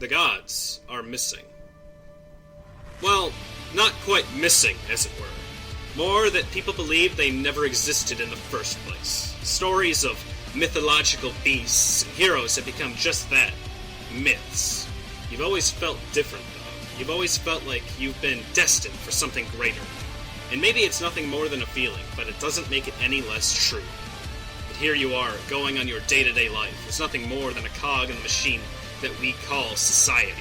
The gods are missing. Well, not quite missing, as it were. More that people believe they never existed in the first place. Stories of mythological beasts and heroes have become just that, myths. You've always felt different, though. You've always felt like you've been destined for something greater. And maybe it's nothing more than a feeling, but it doesn't make it any less true. But here you are, going on your day-to-day life. It's nothing more than a cog in the machine that we call society.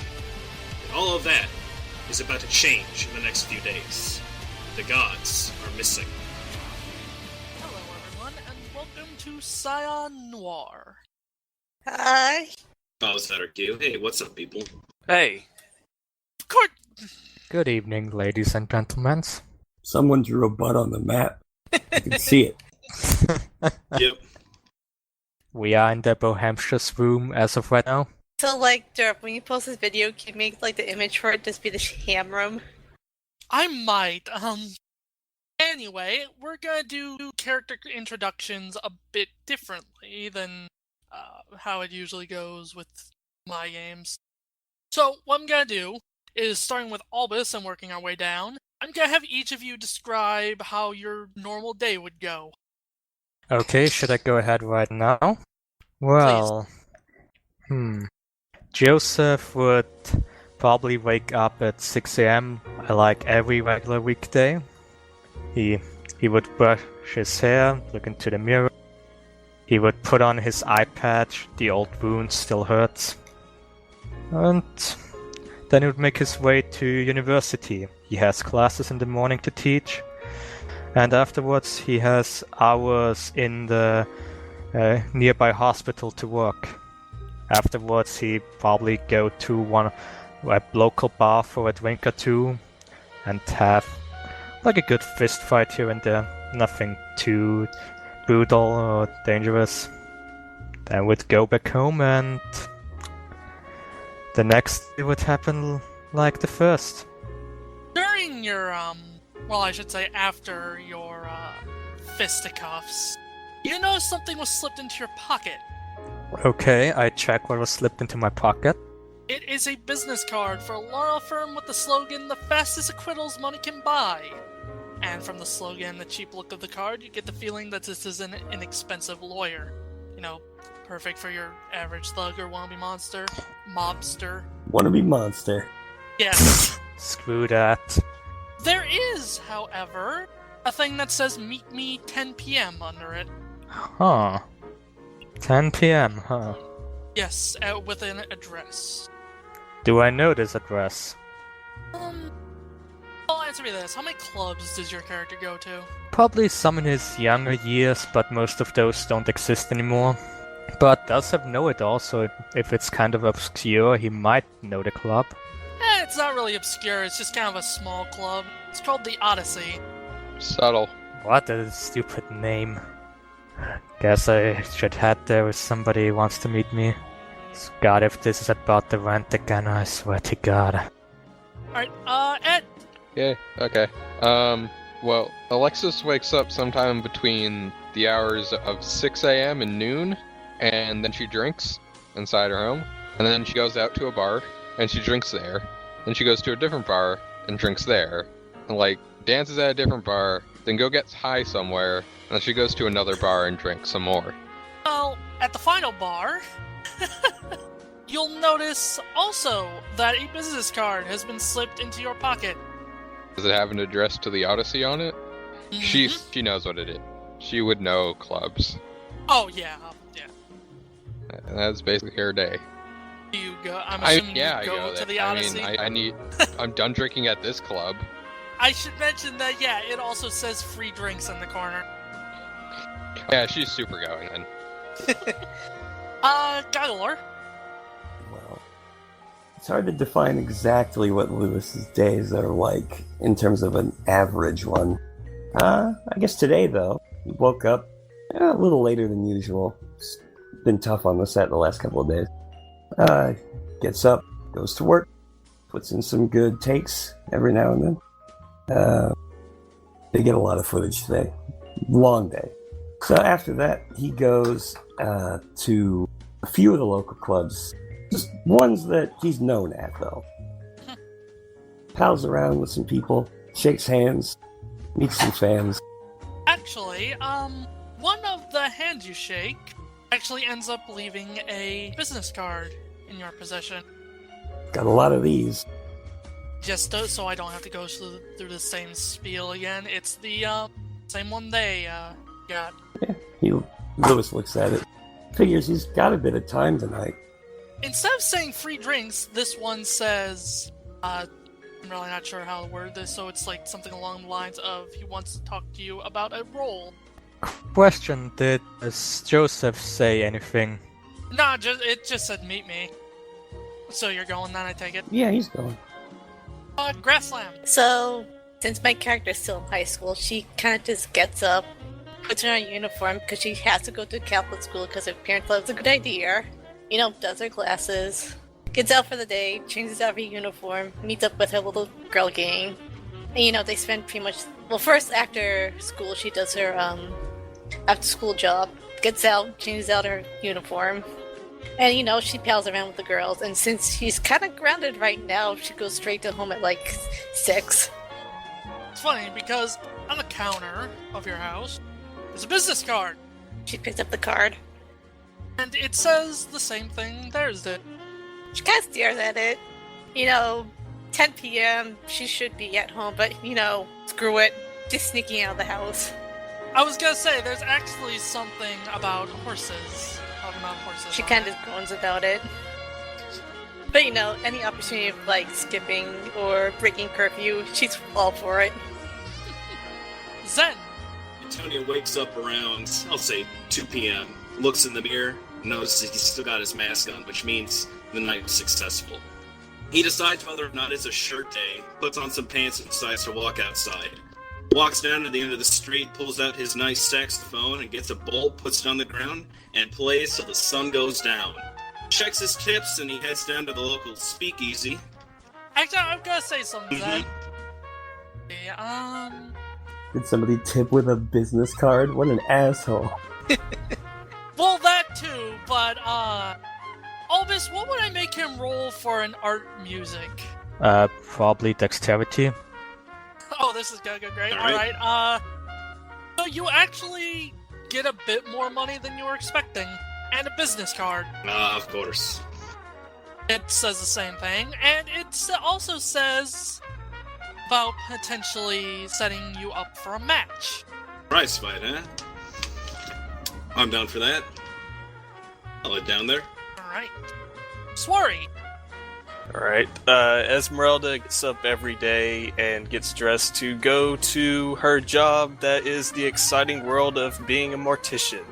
And all of that is about to change in the next few days. The gods are missing. Hello everyone, and welcome to Scion Noir. Hi. Oh, is that our cue? Hey, what's up, people? Hey. Court. Good evening, ladies and gentlemen. Someone drew a butt on the map. I can see it. Yep. We are in the Bohemshire's room as of right now. So, like, Derp, when you post this video, can you make, like, the image for it just be the ham room? I might, Anyway, we're gonna do character introductions a bit differently than, how it usually goes with my games. So, what I'm gonna do is, starting with Albus and working our way down, I'm gonna have each of you describe how your normal day would go. Okay, should I go ahead right now? Well, Joseph would probably wake up at 6 a.m. like every regular weekday. He would brush his hair, look into the mirror. He would put on his eye patch, the old wound still hurts. And then he would make his way to university. He has classes in the morning to teach. And afterwards he has hours in the nearby hospital to work. Afterwards he probably go to a local bar for a drink or two and have like a good fist fight here and there. Nothing too brutal or dangerous. Then would go back home and the next it would happen like the first. During your, well, I should say after your, fisticuffs, you noticed something was slipped into your pocket. Okay, I check what was slipped into my pocket. It is a business card for a law firm with the slogan, "The fastest acquittals money can buy." And from the slogan and the cheap look of the card, you get the feeling that this is an inexpensive lawyer. You know, perfect for your average thug or wannabe mobster. Wannabe monster. Yes. Screw that. There is, however, a thing that says "Meet me 10 p.m." under it. Huh. 10 p.m., huh? Yes, with an address. Do I know this address? I'll answer me this. How many clubs does your character go to? Probably some in his younger years, but most of those don't exist anymore. But does have know it also. If it's kind of obscure, he might know the club. It's not really obscure, it's just kind of a small club. It's called the Odyssey. Subtle. What a stupid name. Guess I should head there if somebody wants to meet me. God, if this is about the rent again, I swear to God. Alright, Ed! Yeah, okay. Well, Alexis wakes up sometime between the hours of 6 a.m. and noon, and then she drinks inside her home, and then she goes out to a bar, and she drinks there. Then she goes to a different bar, and drinks there. And, like, dances at a different bar, then gets high somewhere, and then she goes to another bar and drinks some more. Well, at the final bar, you'll notice also that a business card has been slipped into your pocket. Does it have an address to the Odyssey on it? Mm-hmm. She knows what it is. She would know clubs. Oh, yeah. And that's basically her day. Do you go? I'm assuming I you go there. to the Odyssey? I mean, I'm done drinking at this club. I should mention that, yeah, it also says free drinks in the corner. Yeah, she's super going then. Goggalor? Well, it's hard to define exactly what Lewis's days are like in terms of an average one. I guess today, though, he woke up a little later than usual. It's been tough on the set the last couple of days. Gets up, goes to work, puts in some good takes every now and then. They get a lot of footage today. Long day. So after that, he goes to a few of the local clubs Just ones that he's known at, though. Pals around with some people, shakes hands, meets some fans. Actually, one of the hands you shake actually ends up leaving a business card in your possession. Got a lot of these. Just so I don't have to go through the same spiel again. It's the same one they got. Yeah, Lewis looks at it. Figures he's got a bit of time tonight. Instead of saying free drinks, this one says, I'm really not sure how to word this, so it's like something along the lines of he wants to talk to you about a role. Question, did Joseph say anything? Nah, it just said meet me. So you're going then, I take it? Yeah, he's going. Grasslamb. So, since my character's still in high school, she kind of just gets up, puts on her uniform because she has to go to Catholic school because her parents thought it was a good idea. You know, does her classes, gets out for the day, changes out her uniform, meets up with her little girl gang. And, you know, they spend pretty much... Well, first, after school, she does her after-school job, gets out, changes out her uniform. And, you know, she pals around with the girls. And since she's kind of grounded right now, she goes straight to home at, like, 6. It's funny, because on the counter of your house is a business card. She picks up the card. And it says the same thing theirs did. She kind of stares at it. You know, 10 p.m., she should be at home, but, you know, screw it. Just sneaking out of the house. I was gonna say, there's actually something about horses. Talking about horses. She kind of groans about it. But, you know, any opportunity of, like, skipping or breaking curfew, she's all for it. Zen! Antonio wakes up around, I'll say, 2 p.m., looks in the mirror, notices he's still got his mask on, which means the night was successful. He decides whether or not it's a shirt day, puts on some pants and decides to walk outside. Walks down to the end of the street, pulls out his nice saxophone and gets a bowl, puts it on the ground, and plays till the sun goes down. Checks his tips and he heads down to the local speakeasy. Actually, I'm gonna say something, Zen. Yeah, Did somebody tip with a business card? What an asshole. well, that too, but, Albus, what would I make him roll for an art music? Probably dexterity. Oh, this is gonna go great. Alright. Alright, so you actually get a bit more money than you were expecting, and a business card. Of course. It says the same thing, and it also says about potentially setting you up for a match. Prize fight, huh? I'm down for that. I'll head down there. Alright. Swari! Alright, Esmeralda gets up every day and gets dressed to go to her job that is the exciting world of being a mortician.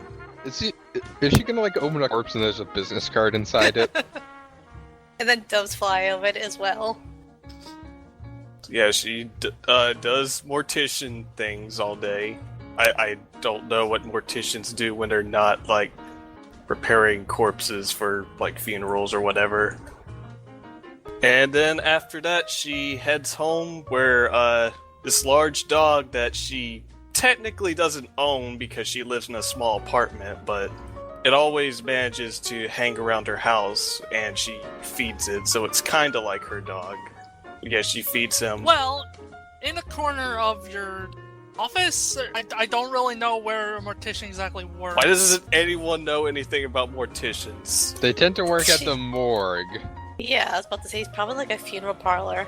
Is she gonna like open a corpse and there's a business card inside it? And then doves fly over it as well. Yeah, she does mortician things all day. I don't know what morticians do when they're not, like, preparing corpses for, like, funerals or whatever. And then after that, she heads home where this large dog that she technically doesn't own because she lives in a small apartment, but it always manages to hang around her house and she feeds it, so it's kind of like her dog. Yeah, she feeds him. Well, in a corner of your office, I don't really know where a mortician exactly works. Why doesn't anyone know anything about morticians? They tend to work at the morgue. Yeah, I was about to say, it's probably like a funeral parlor.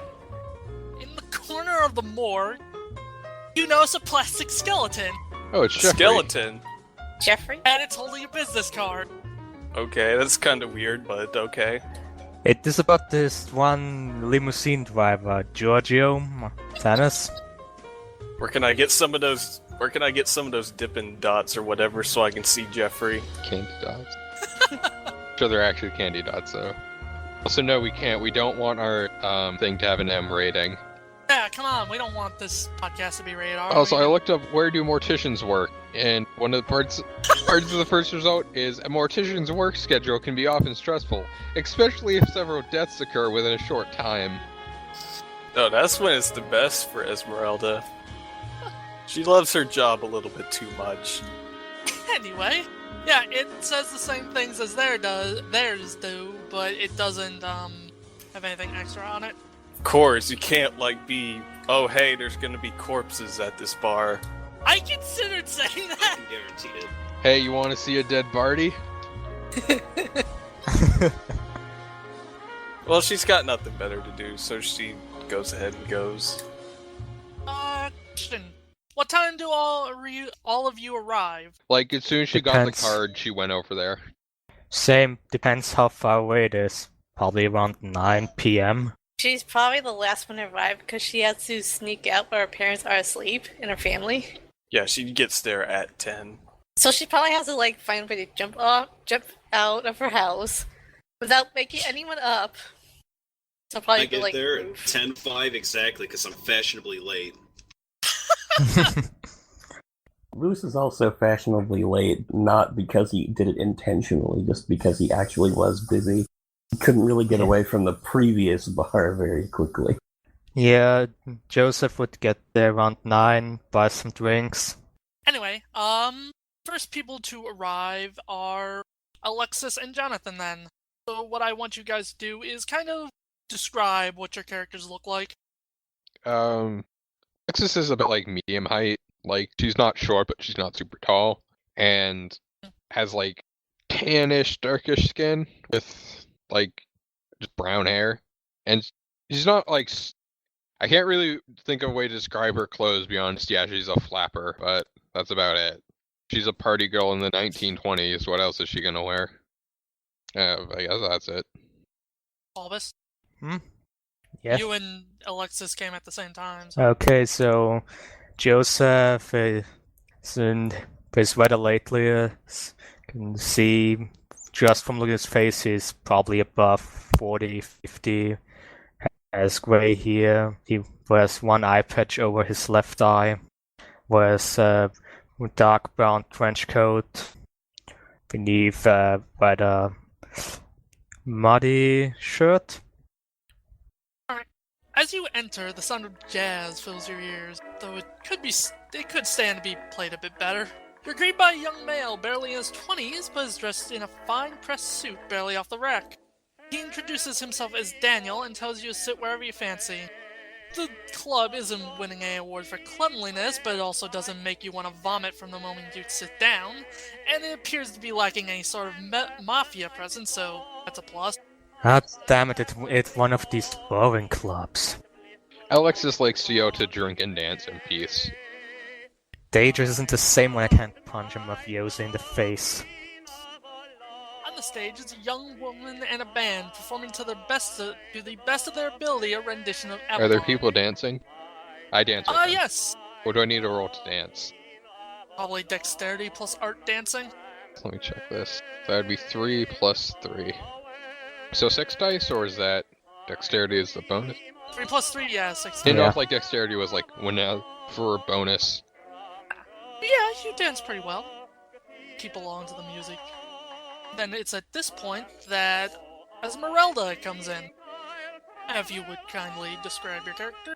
In the corner of the morgue, you notice a plastic skeleton. Oh, it's Jeffrey. Skeleton? Jeffrey? And it's holding a business card. Okay, that's kind of weird, but okay. It is about this one limousine driver, Giorgio Tanis. Where can I get some of those Dippin' Dots or whatever so I can see Jeffrey? Candy dots. Sure, they're actually candy dots, though. Also, no, we can't. We don't want our thing to have an M rating. Yeah, come on, we don't want this podcast to be rated R. Also, I looked up where do morticians work, and one of the parts of the first result is a mortician's work schedule can be often stressful, especially if several deaths occur within a short time. Oh, that's when it's the best for Esmeralda. She loves her job a little bit too much. Anyway, Yeah, it says the same things as theirs do, but it doesn't have anything extra on it. Of course, you can't be, oh hey, there's gonna be corpses at this bar. I considered saying I that. can guarantee it. Hey, you want to see a dead Barty? Well, she's got nothing better to do, so she goes ahead and goes. Question. What time do all of you arrive? Like, as soon as she got the Depends. card, she went over there. Same, depends how far away it is. Probably around 9 p.m. She's probably the last one to arrive because she has to sneak out where her parents are asleep and her family. Yeah, she gets there at 10. So she probably has to find a way to jump out of her house without waking anyone up. So probably I get there at 10:05 exactly because I'm fashionably late. Lewis is also fashionably late, not because he did it intentionally, just because he actually was busy. He couldn't really get away from the previous bar very quickly. Yeah, Joseph would get there around 9, buy some drinks. Anyway, first people to arrive are Alexis and Jonathan then. So what I want you guys to do is kind of describe what your characters look like. Alexis is a bit medium height. She's not short, but she's not super tall. And has tannish, darkish skin with just brown hair. And she's not I can't really think of a way to describe her clothes beyond, yeah, she's a flapper, but that's about it. She's a party girl in the 1920s. What else is she gonna wear? I guess that's it. Albus? Yes. You and Alexis came at the same time. So. Okay, so Joseph is in his weather lately. Can see just from looking at his face, he's probably above 40, 50. Has grey hair. He wears one eye patch over his left eye. Wears a dark brown trench coat. Beneath rather muddy shirt. As you enter, the sound of jazz fills your ears, though it could stand to be played a bit better. You're greeted by a young male, barely in his 20s, but is dressed in a fine pressed suit barely off the rack. He introduces himself as Daniel and tells you to sit wherever you fancy. The club isn't winning any awards for cleanliness, but it also doesn't make you want to vomit from the moment you sit down, and it appears to be lacking any sort of mafia presence, so that's a plus. Ah, damn it, it's one of these boring clubs. Alexis likes Xiu to drink and dance in peace. Daedra isn't the same when I can't punch a mafioso in the face. On the stage is a young woman and a band performing to the best of their ability a rendition of Avalon. Are there people dancing? I dance with them. Yes. Or do I need a roll to dance? Probably dexterity plus art dancing. Let me check this. That would be 3 plus 3. So 6 dice, or is that dexterity is the bonus? 3 plus 3, yeah, 6. Didn't know Yeah. if dexterity was when for a bonus. Yeah, you dance pretty well. Keep along to the music. Then it's at this point that Esmeralda comes in. If you would kindly describe your character.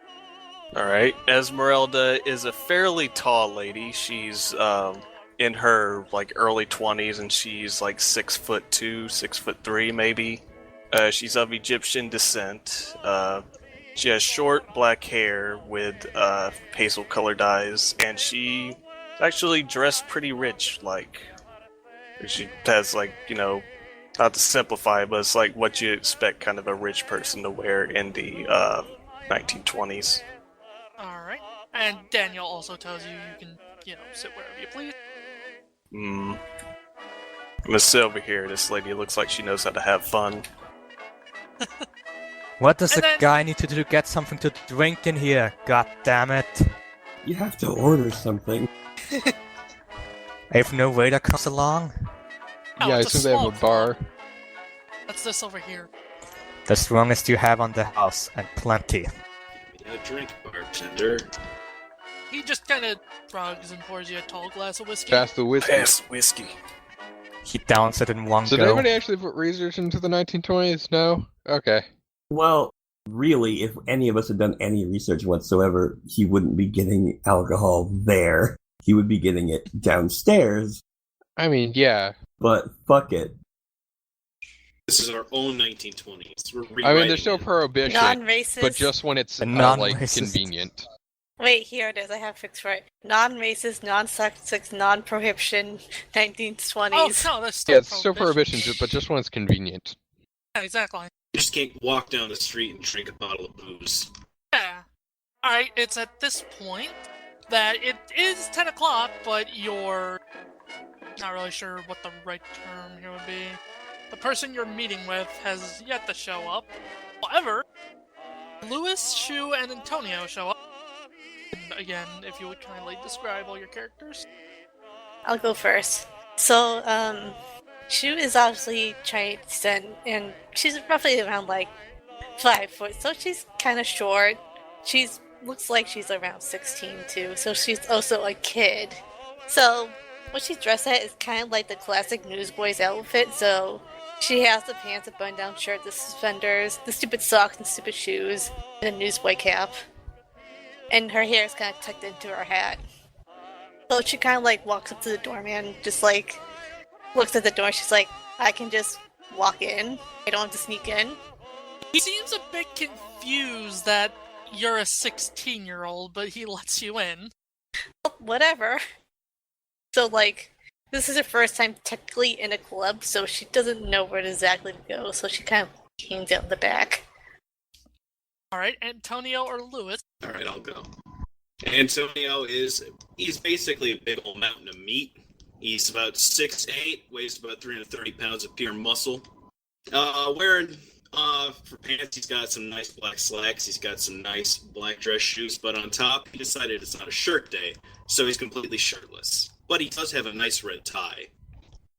Alright, Esmeralda is a fairly tall lady. She's in her early 20s, and she's 6'2", 6'3" maybe. She's of Egyptian descent. She has short black hair with pastel colored eyes, and she actually dressed pretty rich. She has not to simplify, but it's what you expect kind of a rich person to wear in the 1920s. Alright. And Daniel also tells you can, sit wherever you please. I'm gonna sit over here. This lady looks like she knows how to have fun. What does And the then- guy need to do to get something to drink in here? God damn it. You have to order something. If no waiter comes along, Oh, Yeah, I it's a assume they have a small bar. club. That's this over here. the strongest you have on the house, and plenty. Give me a drink, bartender. He just kind of shrugs and pours you a tall glass of whiskey. Pass the whiskey. Pass whiskey. He downs it in one So did go. anybody actually put research into the 1920s? No? Okay. Well, really, if any of us had done any research whatsoever, he wouldn't be getting alcohol there. He would be getting it downstairs I mean, yeah. But fuck it. This is our own 1920s. We're I mean, there's no rewriting it. prohibition, Non-racist. but just when it's like Non-racist. convenient. Wait, here it is. I have fixed for it. Non-racist, non-sexist, non-prohibition, 1920s. Oh no, there's still Yeah, it's still prohibition, but just when it's convenient. Yeah, exactly. You just can't walk down the street and drink a bottle of booze. Yeah. Alright, it's at this point that it is 10 o'clock, but you're not really sure what the right term here would be. The person you're meeting with has yet to show up. However, Louis, Xiu, and Antonio show up. And again, if you would kindly describe all your characters. I'll go first. So, Shu is obviously trying to send, and she's roughly around like 5 foot, so she's kind of short. She's looks like she's around 16 too, so she's also a kid. So, what she's dressed at is kind of like the classic newsboy's outfit. So, she has the pants, a button-down shirt, the suspenders, the stupid socks and stupid shoes, and a newsboy cap. And her hair is kind of tucked into her hat. So she kind of like walks up to the doorman, just like looks at the door. She's like, I can just walk in. I don't have to sneak in. He seems a bit confused that you're a 16-year-old, but he lets you in. Whatever. So like, this is her first time technically in a club, so she doesn't know where exactly to go. So she kind of hangs out in the back. Alright, Antonio or Louis? Alright, I'll go. Antonio he's basically a big old mountain of meat. He's about 6'8", weighs about 330 pounds of pure muscle. Wearing, for pants, he's got some nice black slacks, he's got some nice black dress shoes, but on top, he decided it's not a shirt day, so he's completely shirtless. But he does have a nice red tie.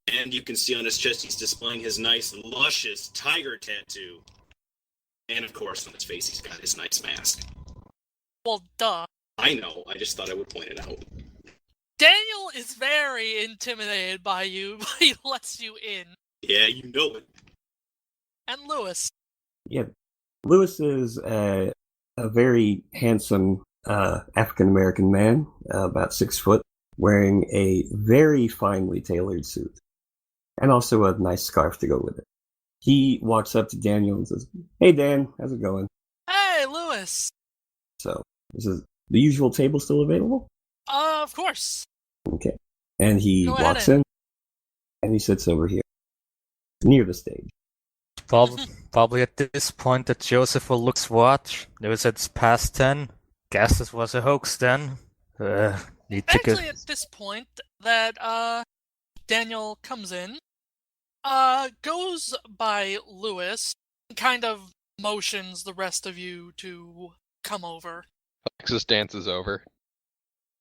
And you can see on his chest he's displaying his nice, luscious tiger tattoo. And of course, on his face he's got his nice mask. Well, duh. I know, I just thought I would point it out. Daniel is very intimidated by you, but he lets you in. Yeah, you know it. And Louis. Yeah, Lewis is a very handsome African-American man, about 6 foot, wearing a very finely tailored suit. And also a nice scarf to go with it. He walks up to Daniel and says, "Hey Dan, how's it going?" Hey, Louis. So, this is the usual table still available? Of course. Okay. And he Go walks ahead. in, and he sits over here, near the stage. Probably at this point that Joseph will look watch. Knows it's past 10. Guess this was a hoax then. Need to go. Actually, at this point, that, Daniel comes in, goes by Louis, and kind of motions the rest of you to come over. Alexis dances over.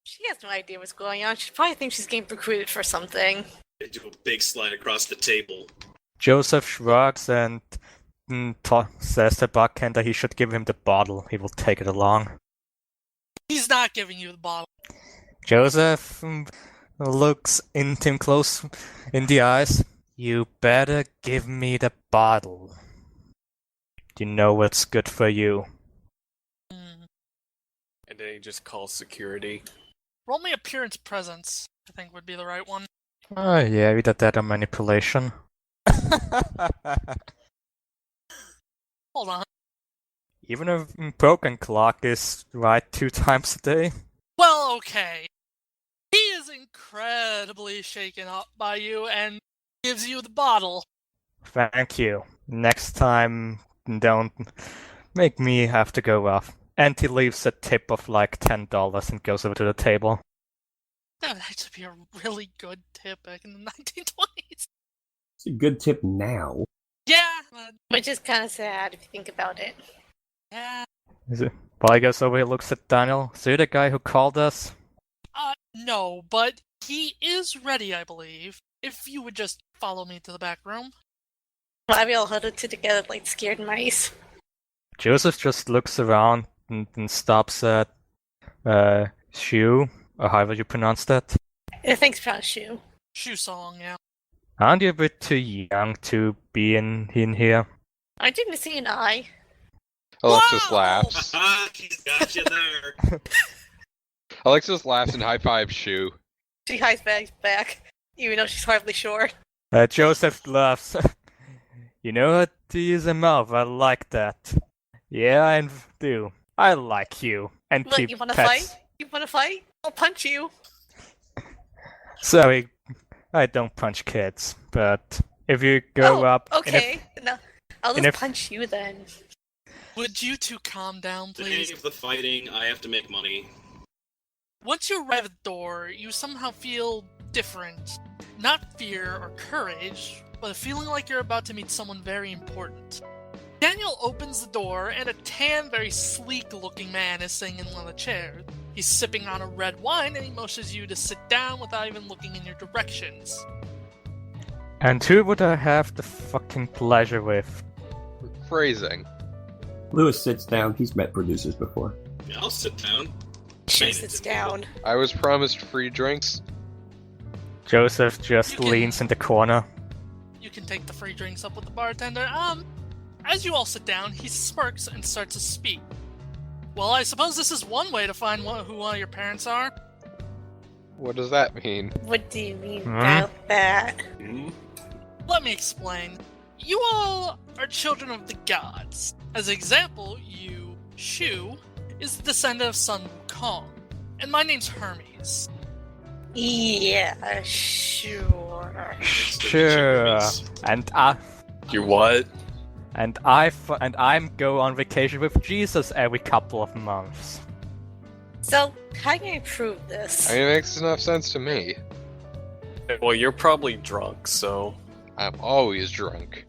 She has no idea what's going on. She probably thinks she's getting recruited for something. They do a big slide across the table. Joseph shrugs and says to Bartender he should give him the bottle. He will take it along. He's not giving you the bottle. Joseph looks him close in the eyes. You better give me the bottle. You know what's good for you. And then he just calls security. Roll me appearance presence, I think would be the right one. Oh yeah, we did that on manipulation. Hold on. Even a broken clock is right 2 times a day. Well, okay. He is incredibly shaken up by you and gives you the bottle. Thank you. Next time, don't make me have to go off. And he leaves a tip of like $10 and goes over to the table. That would actually be a really good tip back in the 1920s. It's a good tip now. Yeah, but Which is kind of sad if you think about it. yeah. While he goes over, he looks at Daniel. So you're the guy who called us? No, but he is ready, I believe. If you would just follow me to the back room. Why we all huddled together like scared mice. Joseph just looks around and stops at Xiu, or however you pronounce that. I think it's pronounced Shu. Xiu Song, yeah. Aren't you a bit too young to be in here? Aren't you missing an eye? Alexis Wow! laughs. Haha, he's got you there. Alexis laughs and high-fives Shu. She hides back. Even though she's hardly sure. Joseph laughs. You know what to use a mouth, I like that. Yeah, I do. I like you. And Look, keep you wanna pets. fight? You wanna fight? I'll punch you. Sorry, I don't punch kids, but if you go up... Okay. No, I'll just if- punch you then. Would you two calm down, To please? any of the fighting, I have to make money. Once you arrive at the door, you somehow feel different. Not fear or courage, but a feeling like you're about to meet someone very important. Daniel opens the door, and a tan, very sleek-looking man is sitting in one of the chairs. He's sipping on a red wine, and he motions you to sit down without even looking in your directions. And who would I have the fucking pleasure with? Phrasing. Lewis sits down. He's met producers before. Yeah, I'll sit down. She sits down. I was promised free drinks. Joseph just You can- leans in the corner. You can take the free drinks up with the bartender. As you all sit down, he smirks and starts to speak. Well, I suppose this is one way to find who one of your parents are. What does that mean? What do you mean Hmm? about that? Hmm? Let me explain. You all are children of the gods. As an example, you, Xiu, is the descendant of Sun Wukong. And my name's Hermes. Yeah, sure. Sure. And You what? I'm go on vacation with Jesus every couple of months. So, how can I prove this? I mean, it makes enough sense to me. Well, you're probably drunk, so... I'm always drunk.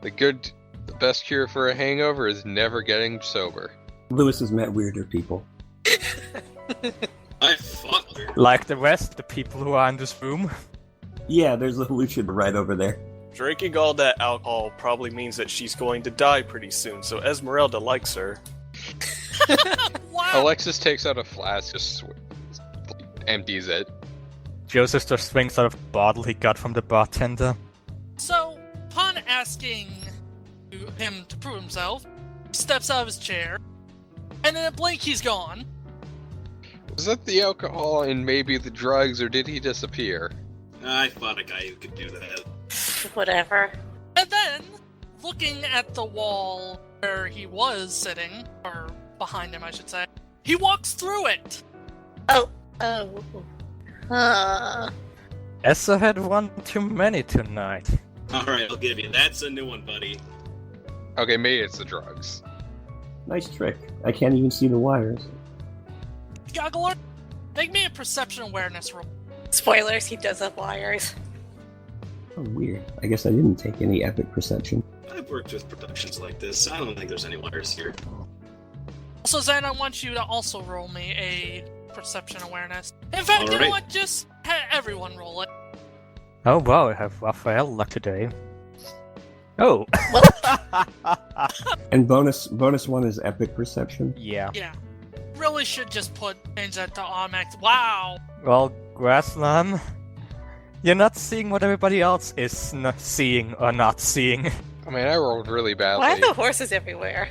The best cure for a hangover is never getting sober. Lewis has met weirder people. I fought her. Like the rest of the people who are in this room. Yeah, there's a Lucian right over there. Drinking all that alcohol probably means that she's going to die pretty soon, so Esmeralda likes her. Wow! Alexis takes out a flask, just empties it. Joseph just swings out of the bottle he got from the bartender. So, upon asking him to prove himself, he steps out of his chair, and in a blink he's gone. Was that the alcohol and maybe the drugs, or did he disappear? I fought a guy who could do that. Whatever. And then, looking at the wall where he was sitting, or behind him I should say, he walks through it! Oh. Essa had one too many tonight. Alright, I'll give you. That's a new one, buddy. Okay, maybe it's the drugs. Nice trick. I can't even see the wires. Goggalor, make me a perception awareness roll. Spoilers, he does have wires. Oh, weird. I guess I didn't take any epic perception. I've worked with productions like this. I don't think there's any wires here. Also, Zen, I want you to also roll me a perception awareness. In fact, you know Alright. what? Just everyone roll it. Oh wow, I have Raphael luck today. Oh! And bonus one is epic perception. Yeah. Yeah. Really should just change that to automatic. Wow! Well, Grasslamb, you're not seeing what everybody else is seeing or not seeing. I mean, I rolled really badly. Why are the horses everywhere?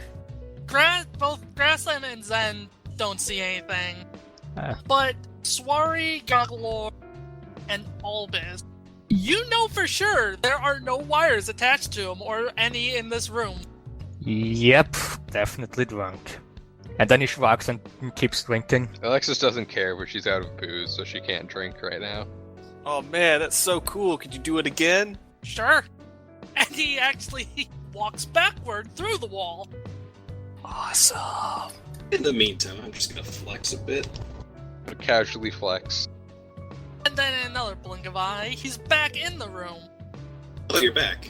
Both Grasslamb and Zen don't see anything. Ah. But Swari, Goggalor, and Albus, you know for sure there are no wires attached to them or any in this room. Yep, definitely drunk. And then he shrugs and keeps drinking. Alexis doesn't care, but she's out of booze, so she can't drink right now. Oh man, that's so cool. Could you do it again? Sure. And he actually walks backward through the wall. Awesome. In the meantime, I'm just gonna flex a bit. Casually flex. And then in another blink of eye, he's back in the room. Oh, you're back.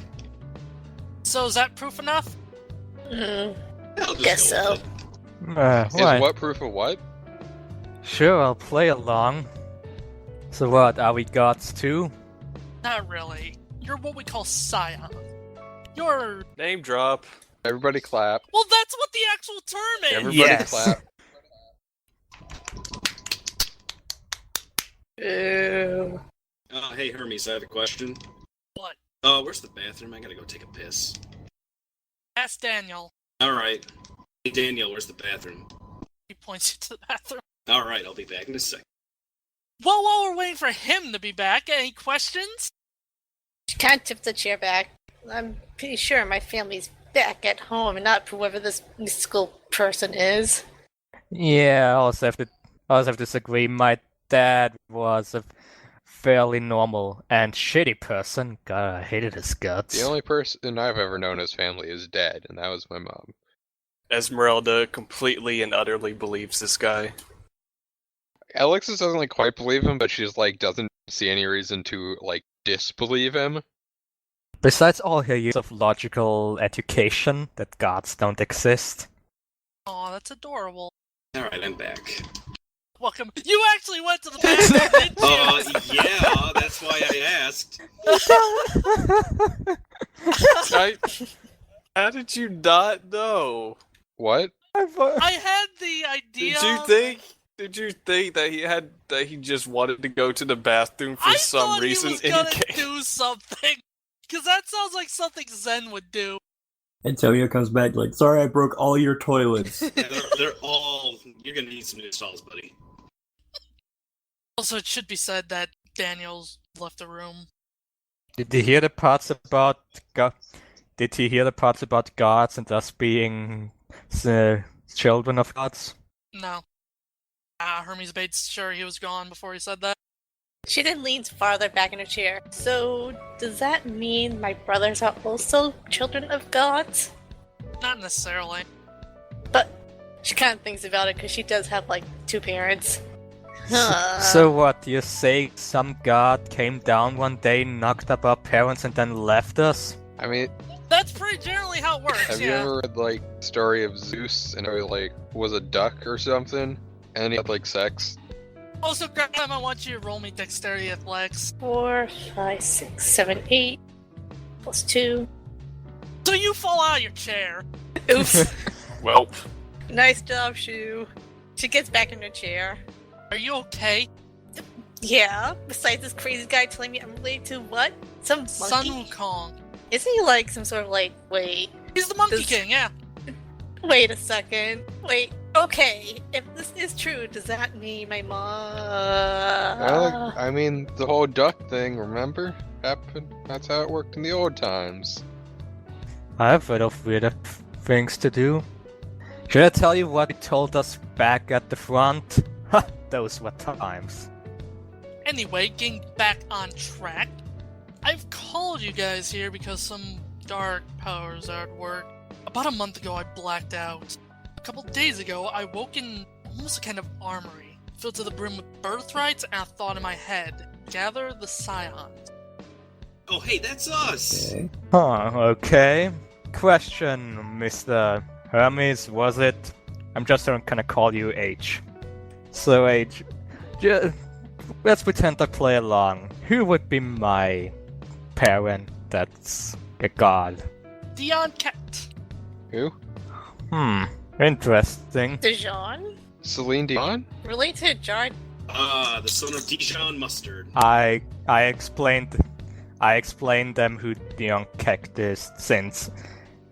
So is that proof enough? Hmm. I'll just Guess go so. with it. Why? Is what proof of what? Sure, I'll play along. So what, are we gods too? Not really. You're what we call Scion. You're... Name drop. Everybody clap. Well, that's what the actual term is! Everybody Yes. clap. Ooh. Oh, hey Hermes, I have a question. What? Oh, where's the bathroom? I gotta go take a piss. Ask Daniel. Alright. Hey Daniel, where's the bathroom? He points you to the bathroom. Alright, I'll be back in a sec. Well, while we're waiting for him to be back, any questions? She kind of tips the chair back. I'm pretty sure my family's back at home and not whoever this mystical person is. Yeah, I also have to disagree. My dad was a fairly normal and shitty person. God, I hated his guts. The only person I've ever known as family is dead, and that was my mom. Esmeralda completely and utterly believes this guy. Alexis doesn't like quite believe him, but she's like doesn't see any reason to like disbelieve him. Besides all her years of logical education, that gods don't exist. Aw, that's adorable. Alright, I'm back. Welcome. You actually went to the bathroom, didn't you? Yeah, that's why I asked. How did you not know? What? I had the idea. Did you think that he just wanted to go to the bathroom for some reason? I thought he was gonna do something, because that sounds like something Zen would do. Antonio comes back like, sorry I broke all your toilets. Yeah, they're all... You're gonna need some new stalls, buddy. Also, it should be said that Daniel's left the room. Did you hear the parts about gods and us being the children of gods? No. Hermes made sure he was gone before he said that. She then leans farther back in her chair. So, does that mean my brothers are also children of gods? Not necessarily. But she kind of thinks about it because she does have, like, 2 parents. So what, you say some god came down one day, knocked up our parents, and then left us? I mean, That's pretty generally how it works, have you ever read like the story of Zeus and he like was a duck or something, and then he had like sex? Also, Grasslamb, I want you to roll me dexterity athletics. 4, 5, 6, 7, 8. Plus 2. So you fall out of your chair. Oops. Well, Nice job, Xiu. She gets back in her chair. Are you okay? Yeah, besides this crazy guy telling me I'm related to what? Some Sun monkey? Wukong. Isn't he like some sort of like, wait, He's the Monkey Does- King, yeah. wait a second. Wait, okay, if this is true, does that mean my mom... I mean, the whole duck thing, remember? Happened. That's how it worked in the old times. I've heard of weirder things to do. Should I tell you what he told us back at the front? Ha! Those were times. Anyway, getting back on track. I've called you guys here because some dark powers are at work. About a month ago, I blacked out. A couple days ago, I woke in almost a kind of armory, filled to the brim with birthrights and a thought in my head. Gather the Scions. Oh, hey, that's us! Okay. Huh, okay. Question, Mr. Hermes, was it? I'm just gonna call you H. So H, let's pretend I play along. Who would be my parent that's a god? Dion Ket. Who? Interesting. Dijon? Celine Dion? Related to Jar... The son of Dijon Mustard. I explained them who Dion Keck is, since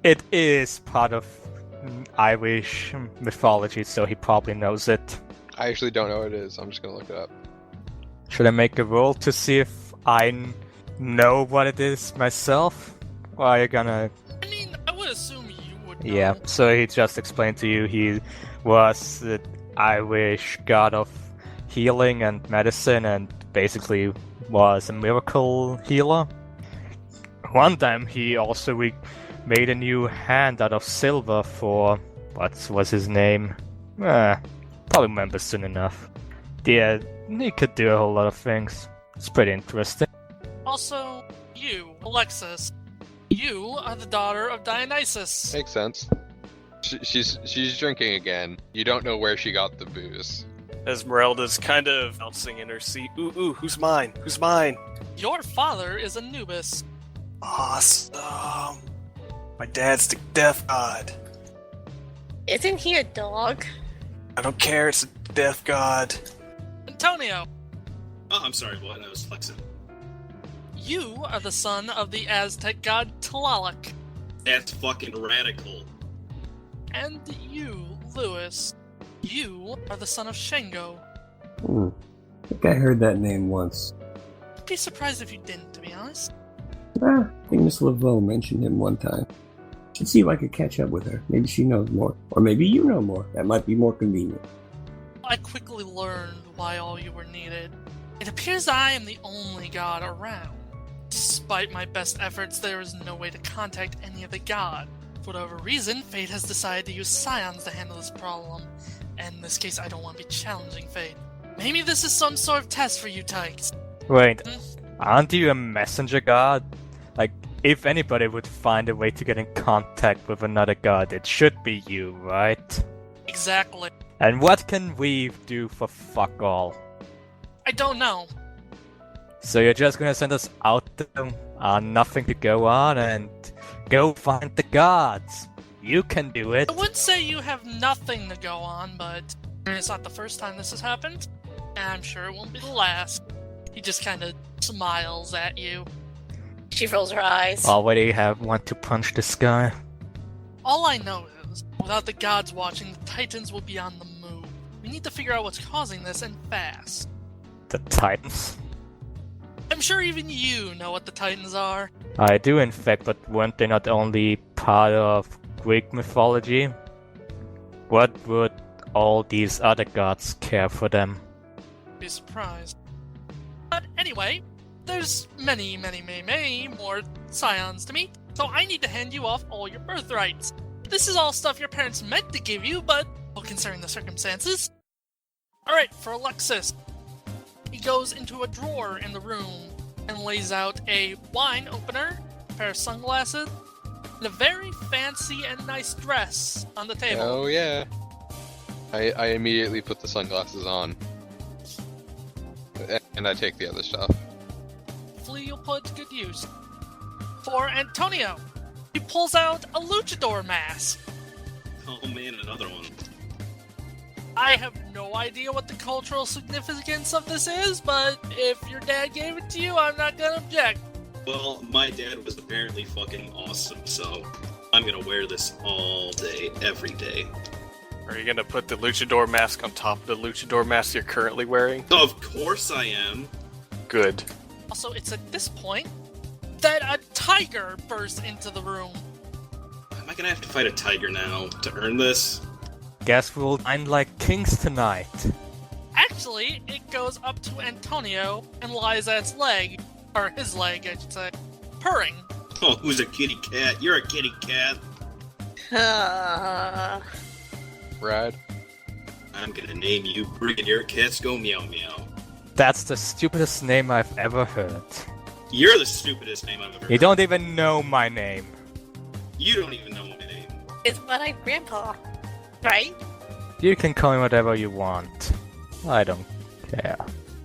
it is part of Irish mythology, so he probably knows it. I actually don't know what it is. I'm just gonna look it up. Should I make a roll to see if I know what it is myself? Or are you gonna... I mean, I would assume you would know. Yeah, so he just explained to you he was the Irish god of healing and medicine and basically was a miracle healer. One time he also made a new hand out of silver for... what was his name? Probably remember soon enough. Yeah, he could do a whole lot of things. It's pretty interesting. Also, you, Alexis. You are the daughter of Dionysus. Makes sense. She's drinking again. You don't know where she got the booze. Esmeralda's kind of bouncing in her seat. Ooh, who's mine? Who's mine? Your father is Anubis. Awesome. My dad's the death god. Isn't he a dog? I don't care, it's a death god. Antonio. Oh, I'm sorry, what? I was flexing. You are the son of the Aztec god Tlaloc. That's fucking radical. And you, Lewis. You are the son of Shengo. think I heard that name once. I'd be surprised if you didn't, to be honest. I think Miss Laveau mentioned him one time. Should see if I could catch up with her. Maybe she knows more. Or maybe you know more. That might be more convenient. I quickly learned why all you were needed. It appears I am the only god around. Despite my best efforts, there is no way to contact any of the gods. For whatever reason, Fate has decided to use Scions to handle this problem. And in this case, I don't want to be challenging Fate. Maybe this is some sort of test for you tykes. Wait, aren't you a messenger god? Like, if anybody would find a way to get in contact with another god, it should be you, right? Exactly. And what can we do for fuck all? I don't know. So you're just gonna send us out there, nothing to go on, and go find the gods? You can do it. I wouldn't say you have nothing to go on, but it's not the first time this has happened, and I'm sure it won't be the last. He just kind of smiles at you. She rolls her eyes. Already want to punch this guy? All I know is, without the gods watching, the Titans will be on the move. We need to figure out what's causing this, and fast. The Titans? I'm sure even you know what the Titans are. I do, in fact, but weren't they not only part of Greek mythology? What would all these other gods care for them? Be surprised. But anyway, there's many more Scions to meet, so I need to hand you off all your birthrights. This is all stuff your parents meant to give you, but well, considering the circumstances. Alright, for Alexis. He goes into a drawer in the room and lays out a wine opener, a pair of sunglasses, and a very fancy and nice dress on the table. Oh yeah. I immediately put the sunglasses on. And I take the other stuff. Hopefully you'll put to good use. For Antonio, he pulls out a luchador mask. Oh man, another one. I have no idea what the cultural significance of this is, but if your dad gave it to you, I'm not gonna object. Well, my dad was apparently fucking awesome, so I'm gonna wear this all day, every day. Are you gonna put the luchador mask on top of the luchador mask you're currently wearing? Of course I am. Good. Also, it's at this point that a tiger bursts into the room. Am I gonna have to fight a tiger now to earn this? Guess we'll dine like kings tonight. Actually, it goes up to Antonio and lies at its leg, or his leg, I should say, purring. Oh, who's a kitty cat? You're a kitty cat. Brad? I'm gonna name you Brigadier Cats Go Meow Meow. That's the stupidest name I've ever heard. You're the stupidest name I've ever heard. You don't even know my name. You don't even know my name. It's what I grandpa. Right? You can call me whatever you want. I don't care.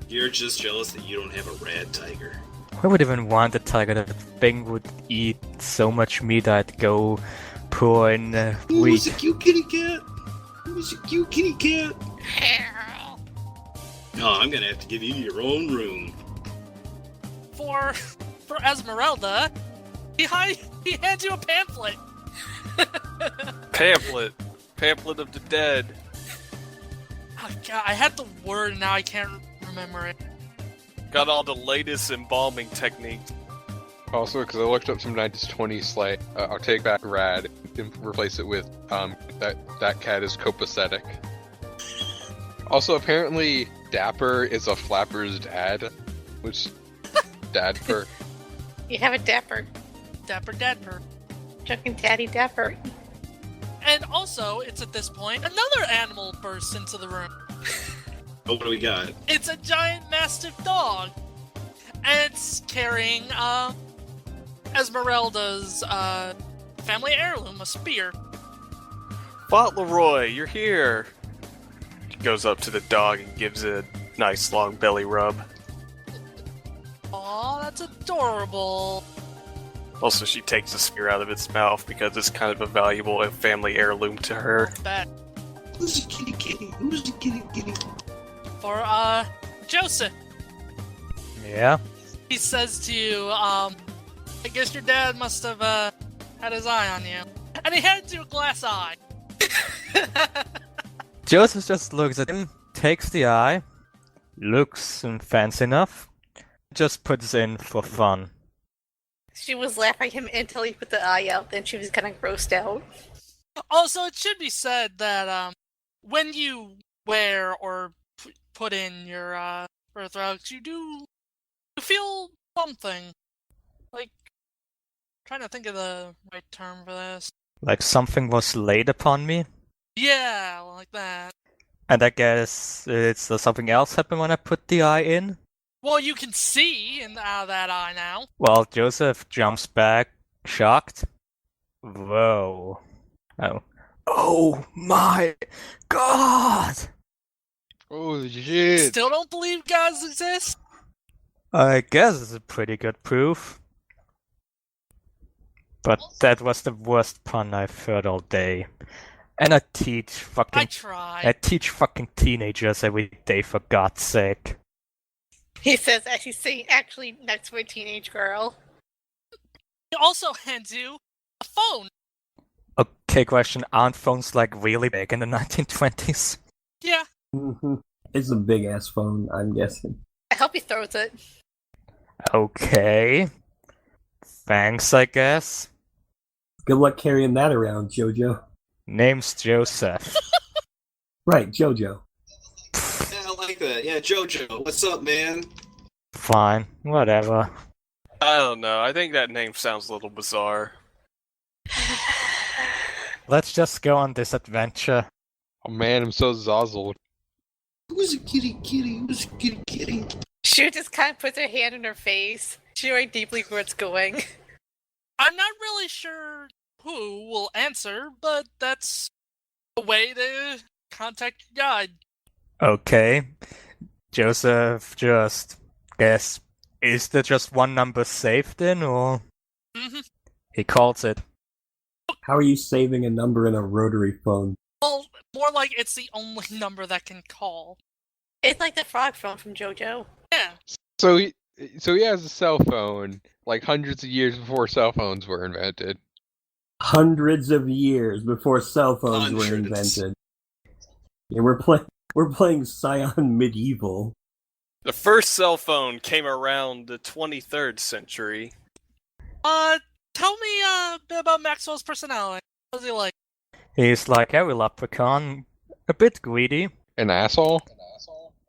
You're just jealous that you don't have a rad tiger. Who would even want a tiger? That thing would eat so much meat I'd go poor in Who's wheat. a cute kitty cat? Who's a cute kitty cat? Oh, I'm gonna have to give you your own room. For Esmeralda, he hands you a pamphlet. Pamphlet of the Dead. Oh, God, I had the word and now I can't remember it. Got all the latest embalming techniques. Also, because I looked up some 1920 slang, I'll take back rad and replace it with that cat is copacetic. Also, apparently, Dapper is a flapper's dad, which dad for. You have a dapper. Dapper Dadper. Drunken Daddy Dapper. And also, it's at this point, another animal bursts into the room. Oh, what do we got? It's a giant mastiff dog. And it's carrying, Esmeralda's, family heirloom, a spear. Fauntleroy, you're here! She goes up to the dog and gives it a nice long belly rub. Aw, that's adorable. Also, she takes the spear out of its mouth because it's kind of a valuable family heirloom to her. Bet. Who's a kitty kitty? Who's a kitty kitty? For, Joseph. Yeah? He says to you, I guess your dad must have, had his eye on you. And he hands you a glass eye. Joseph just looks at him, takes the eye, looks fancy enough. Just puts in for fun. She was laughing at him until he put the eye out, then she was kind of grossed out. Also, it should be said that when you wear or put in your birthmarks, you feel something. Like, I'm trying to think of the right term for this. Like something was laid upon me. Yeah, like that. And I guess it's something else happened when I put the eye in. Well, you can see out of that eye now. Well, Joseph jumps back, shocked. Whoa. Oh my god! Oh shit! Still don't believe gods exist? I guess it's a pretty good proof. But that was the worst pun I've heard all day. And I teach I tried. fucking teenagers every day, for God's sake. He says as he's sitting actually next to a teenage girl. He also hands you a phone. Okay, question. Aren't phones like really big in the 1920s? Yeah. Mm-hmm. It's a big ass phone, I'm guessing. I hope he throws it. Okay. Thanks, I guess. Good luck carrying that around, Jojo. Name's Joseph. Right, Jojo. Yeah, I like that. Yeah, Jojo, what's up, man? Fine, whatever. I don't know. I think that name sounds a little bizarre. Let's just go on this adventure. Oh man, I'm so zozzled. Who's a kitty? Who's a kitty? She just kind of puts her hand in her face. She knows deeply where it's going. I'm not really sure who will answer, but that's a way to contact your guide. Okay. Joseph just guess, is there just one number saved in, or? Mm-hmm. He calls it. How are you saving a number in a rotary phone? Well, more like it's the only number that can call. It's like the frog phone from JoJo. Yeah. So he has a cell phone like hundreds of years before cell phones were invented. Hundreds of years before cell phones were Hundreds. invented. Yeah, we're playing Scion Medieval. The first cell phone came around the 23rd century. Tell me a bit about Maxwell's personality. What was he like? He's like every leprechaun, a bit greedy. An asshole?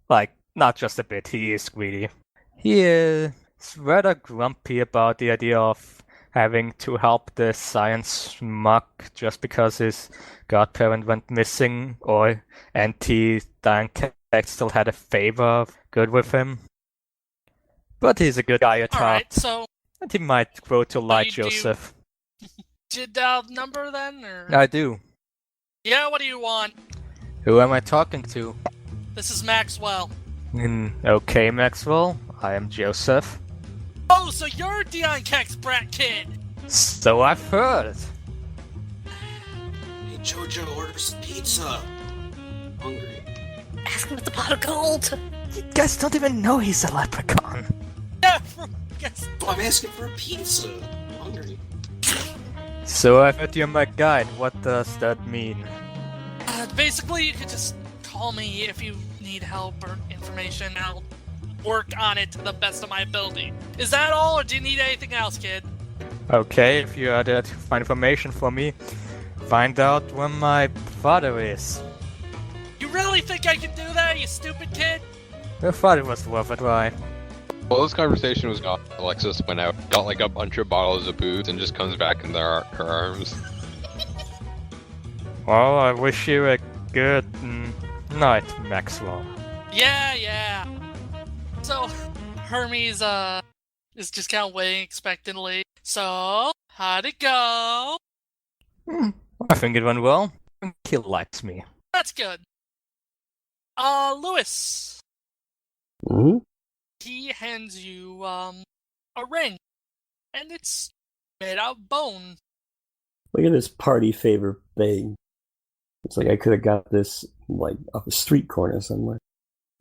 Like, not just a bit, he is greedy. He is rather grumpy about the idea of having to help the science muck just because his godparent went missing, and he still had a favor good with him. But he's a good guy at heart. Alright, so And he might grow to like do you- Joseph. did you number then, or? I do. Yeah, what do you want? Who am I talking to? This is Maxwell. Okay, Maxwell. I am Joseph. Oh, so you're Dion Keck's brat kid! So I've heard. Hey, Jojo, order some pizza. Hungry. Ask him with the pot of gold. You guys don't even know he's a leprechaun. Yeah, guess. Oh, I'm asking for a pizza. I'm hungry. So I've heard you're my guide. What does that mean? Basically, you could just call me if you need help or information. I'll work on it to the best of my ability. Is that all, or do you need anything else, kid? Okay, if you are there to find information for me, find out where my father is. You really think I can do that, you stupid kid? Your father was worth a try. Well, this conversation was gone. Alexis went out, got like a bunch of bottles of booze, and just comes back in her arms. Well, I wish you a good night, Maxwell. Yeah. So, Hermes, is just kind of waiting expectantly. So, how'd it go? I think it went well. He likes me. That's good. Lewis. Hmm? He hands you, a ring. And it's made out of bone. Look at this party favor thing. It's like I could have got this, like, off a street corner somewhere.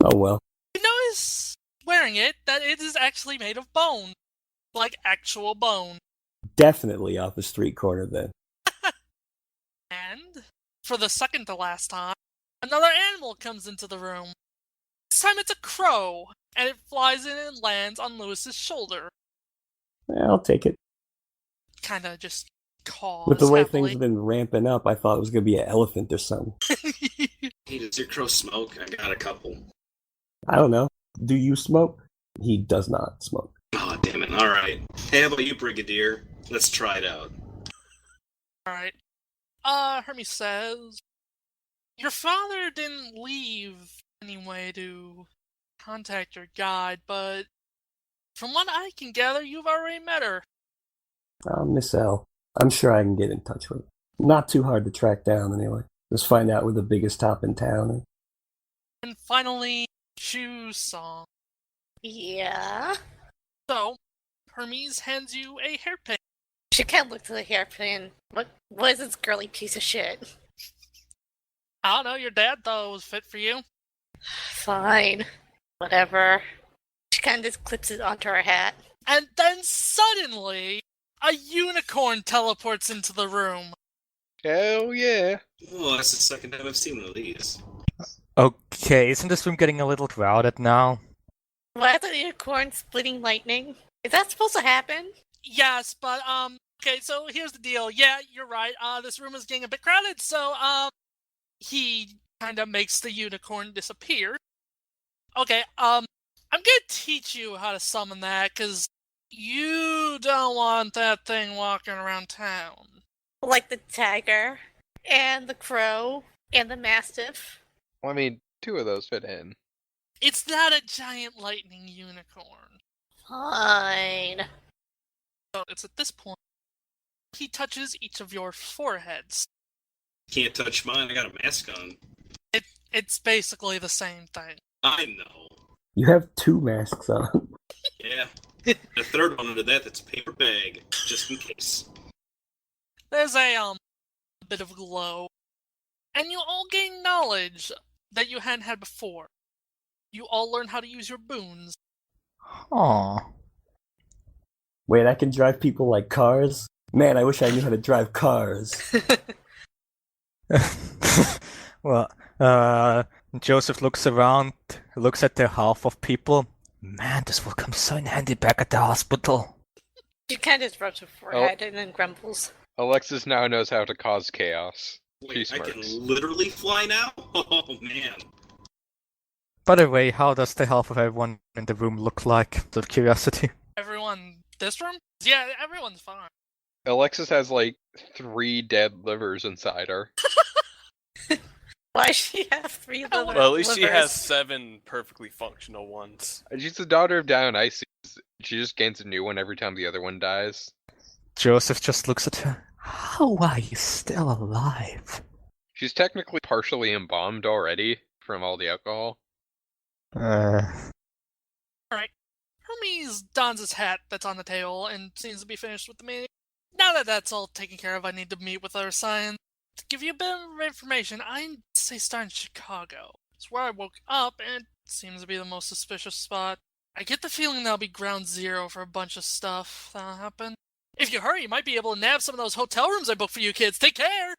Oh well. You notice, wearing it, that it is actually made of bone. Like actual bone. Definitely off a street corner then. And, for the second to last time, another animal comes into the room. This time it's a crow, and it flies in and lands on Lewis's shoulder. Yeah, I'll take it. Kinda just caws With the way happily. things have been ramping up, I thought it was going to be an elephant or something. Hey, does your crow smoke? I got a couple. I don't know. Do you smoke? He does not smoke. Oh, damn it. Alright. Hey, how about you, Brigadier? Let's try it out. Alright. Hermes says, your father didn't leave anyway to contact your guide, but from what I can gather, you've already met her. Miss L. I'm sure I can get in touch with her. Not too hard to track down, anyway. Just find out where the biggest top in town is. And finally, Xiu Song. Yeah. So, Hermes hands you a hairpin. She can't look to the hairpin. What is this girly piece of shit? I don't know, your dad thought it was fit for you. Fine. Whatever. She kind of just clips it onto her hat. And then suddenly, a unicorn teleports into the room. Hell yeah. Oh, that's the second time I've seen one of these. Okay, isn't this room getting a little crowded now? Why is the unicorn splitting lightning? Is that supposed to happen? Yes, but, okay, so here's the deal. Yeah, you're right, this room is getting a bit crowded, so, he kinda makes the unicorn disappear. Okay, I'm gonna teach you how to summon that, cause you don't want that thing walking around town. Like the tiger, and the crow, and the mastiff. Well, I mean, 2 of those fit in. It's not a giant lightning unicorn. Fine. So it's at this point, he touches each of your foreheads. Can't touch mine, I got a mask on. It's basically the same thing. I know. You have 2 masks on. Yeah. The third one under that's a paper bag, just in case. There's a bit of glow. And you all gain knowledge that you hadn't had before. You all learn how to use your boons. Aw. Wait, I can drive people like cars? Man, I wish I knew how to drive cars. Well, Joseph looks around, looks at the half of people. Man, this will come so in handy back at the hospital. She kind of just rubs her forehead and then grumbles. Alexis now knows how to cause chaos. Wait, She I can smirks. literally fly now? Oh, man. By the way, how does the half of everyone in the room look like? Out of curiosity. Everyone, this room? Yeah, everyone's fine. Alexis has like 3 dead livers inside her. Why does she have 3 livers? Well, at least she has 7 perfectly functional ones. She's the daughter of Dionysus. She just gains a new one every time the other one dies. Joseph just looks at her. How are you still alive? She's technically partially embalmed already from all the alcohol. Alright. Hermes dons his hat that's on the table and seems to be finished with the meeting. Now that that's all taken care of, I need to meet with our Scions. To give you a bit of information, I say start in Chicago. It's where I woke up, and it seems to be the most suspicious spot. I get the feeling that'll be ground zero for a bunch of stuff that'll happen. If you hurry, you might be able to nab some of those hotel rooms I booked for you kids. Take care!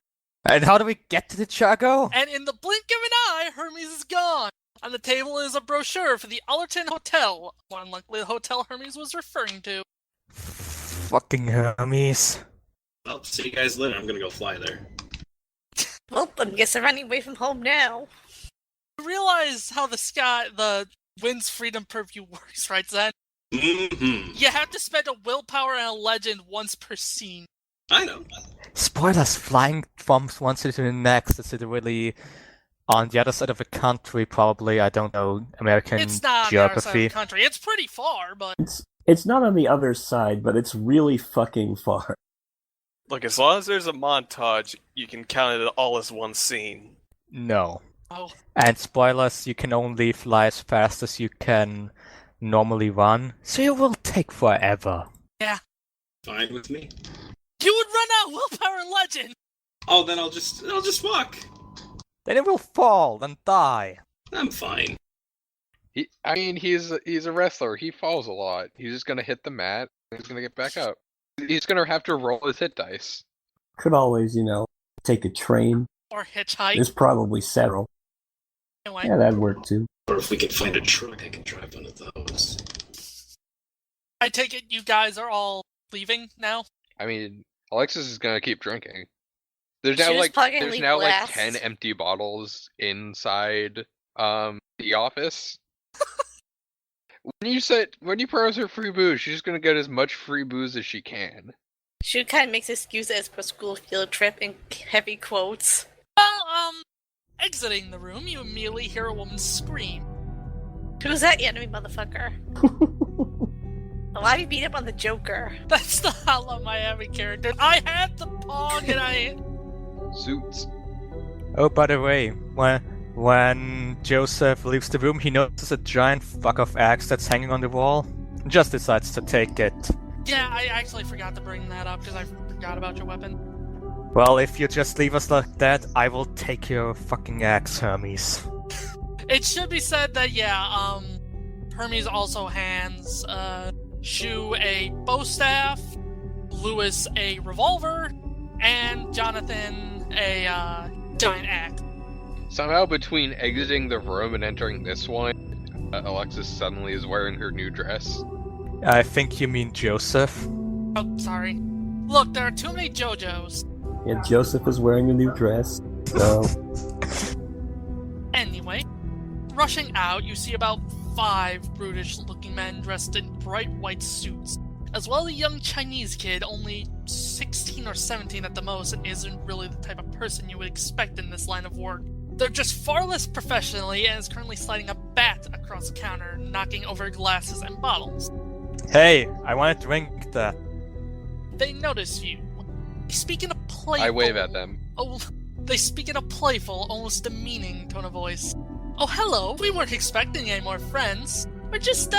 And how do we get to the Chago? And in the blink of an eye, Hermes is gone. On the table is a brochure for the Allerton Hotel, more likely the hotel Hermes was referring to. Fucking Hermes. Well, see you guys later. I'm gonna go fly there. Well, I guess they're running away from home now. You realize how the wind's freedom purview works, right, Zen? Mm-hmm. You have to spend a willpower and a legend once per scene. I know. Spoilers, flying from one city to the next. Is it really on the other side of the country, probably? I don't know American It's not on the other side of geography. the country. It's pretty far, but It's not on the other side, but it's really fucking far. Look, as long as there's a montage, you can count it all as one scene. No. oh, And spoilers, you can only fly as fast as you can normally run, so it will take forever. Fine with me. you would run out of willpower and legend. Oh, then I'll just walk. Then it will fall and die. I'm fine. He's a wrestler. He falls a lot. He's just gonna hit the mat. And he's gonna get back up. He's gonna have to roll his hit dice. Could always, take a train. Or hitchhike. There's probably several. Anyway, Yeah, that'd work too. Or if we can find a truck, I can drive one of those. I take it you guys are all leaving now? I mean, Alexis is gonna keep drinking. There's She now was like probably gonna there's leave now like last. 10 empty bottles inside the office. When you promise her free booze, she's gonna get as much free booze as she can. She kind of makes excuses for school field trip in heavy quotes. Well, exiting the room, you immediately hear a woman scream. Who's that enemy motherfucker? Why you beat up on the Joker? That's the Outlaw Miami character. I had the pong and I... Suits. Oh, by the way, when Joseph leaves the room, he notices a giant fuck-off axe that's hanging on the wall, and just decides to take it. Yeah, I actually forgot to bring that up because I forgot about your weapon. Well, if you just leave us like that, I will take your fucking axe, Hermes. It should be said that, yeah, Hermes also hands, Xiu a bow staff, Lewis a revolver, and Jonathan a, giant axe. Somehow between exiting the room and entering this one, Alexis suddenly is wearing her new dress. I think you mean Joseph. Oh, sorry. Look, there are too many JoJos. Yeah, Joseph is wearing a new dress, so... Anyway, rushing out, you see about 5 brutish-looking men dressed in bright white suits, as well as a young Chinese kid, only 16 or 17 at the most, and isn't really the type of person you would expect in this line of work. They're just far less professionally and is currently sliding a bat across the counter, knocking over glasses and bottles. Hey, I want to drink that. They notice you. They speak in a playful... I wave at them. Oh, they speak in a playful, almost demeaning tone of voice. Oh, hello, we weren't expecting any more friends. We're just,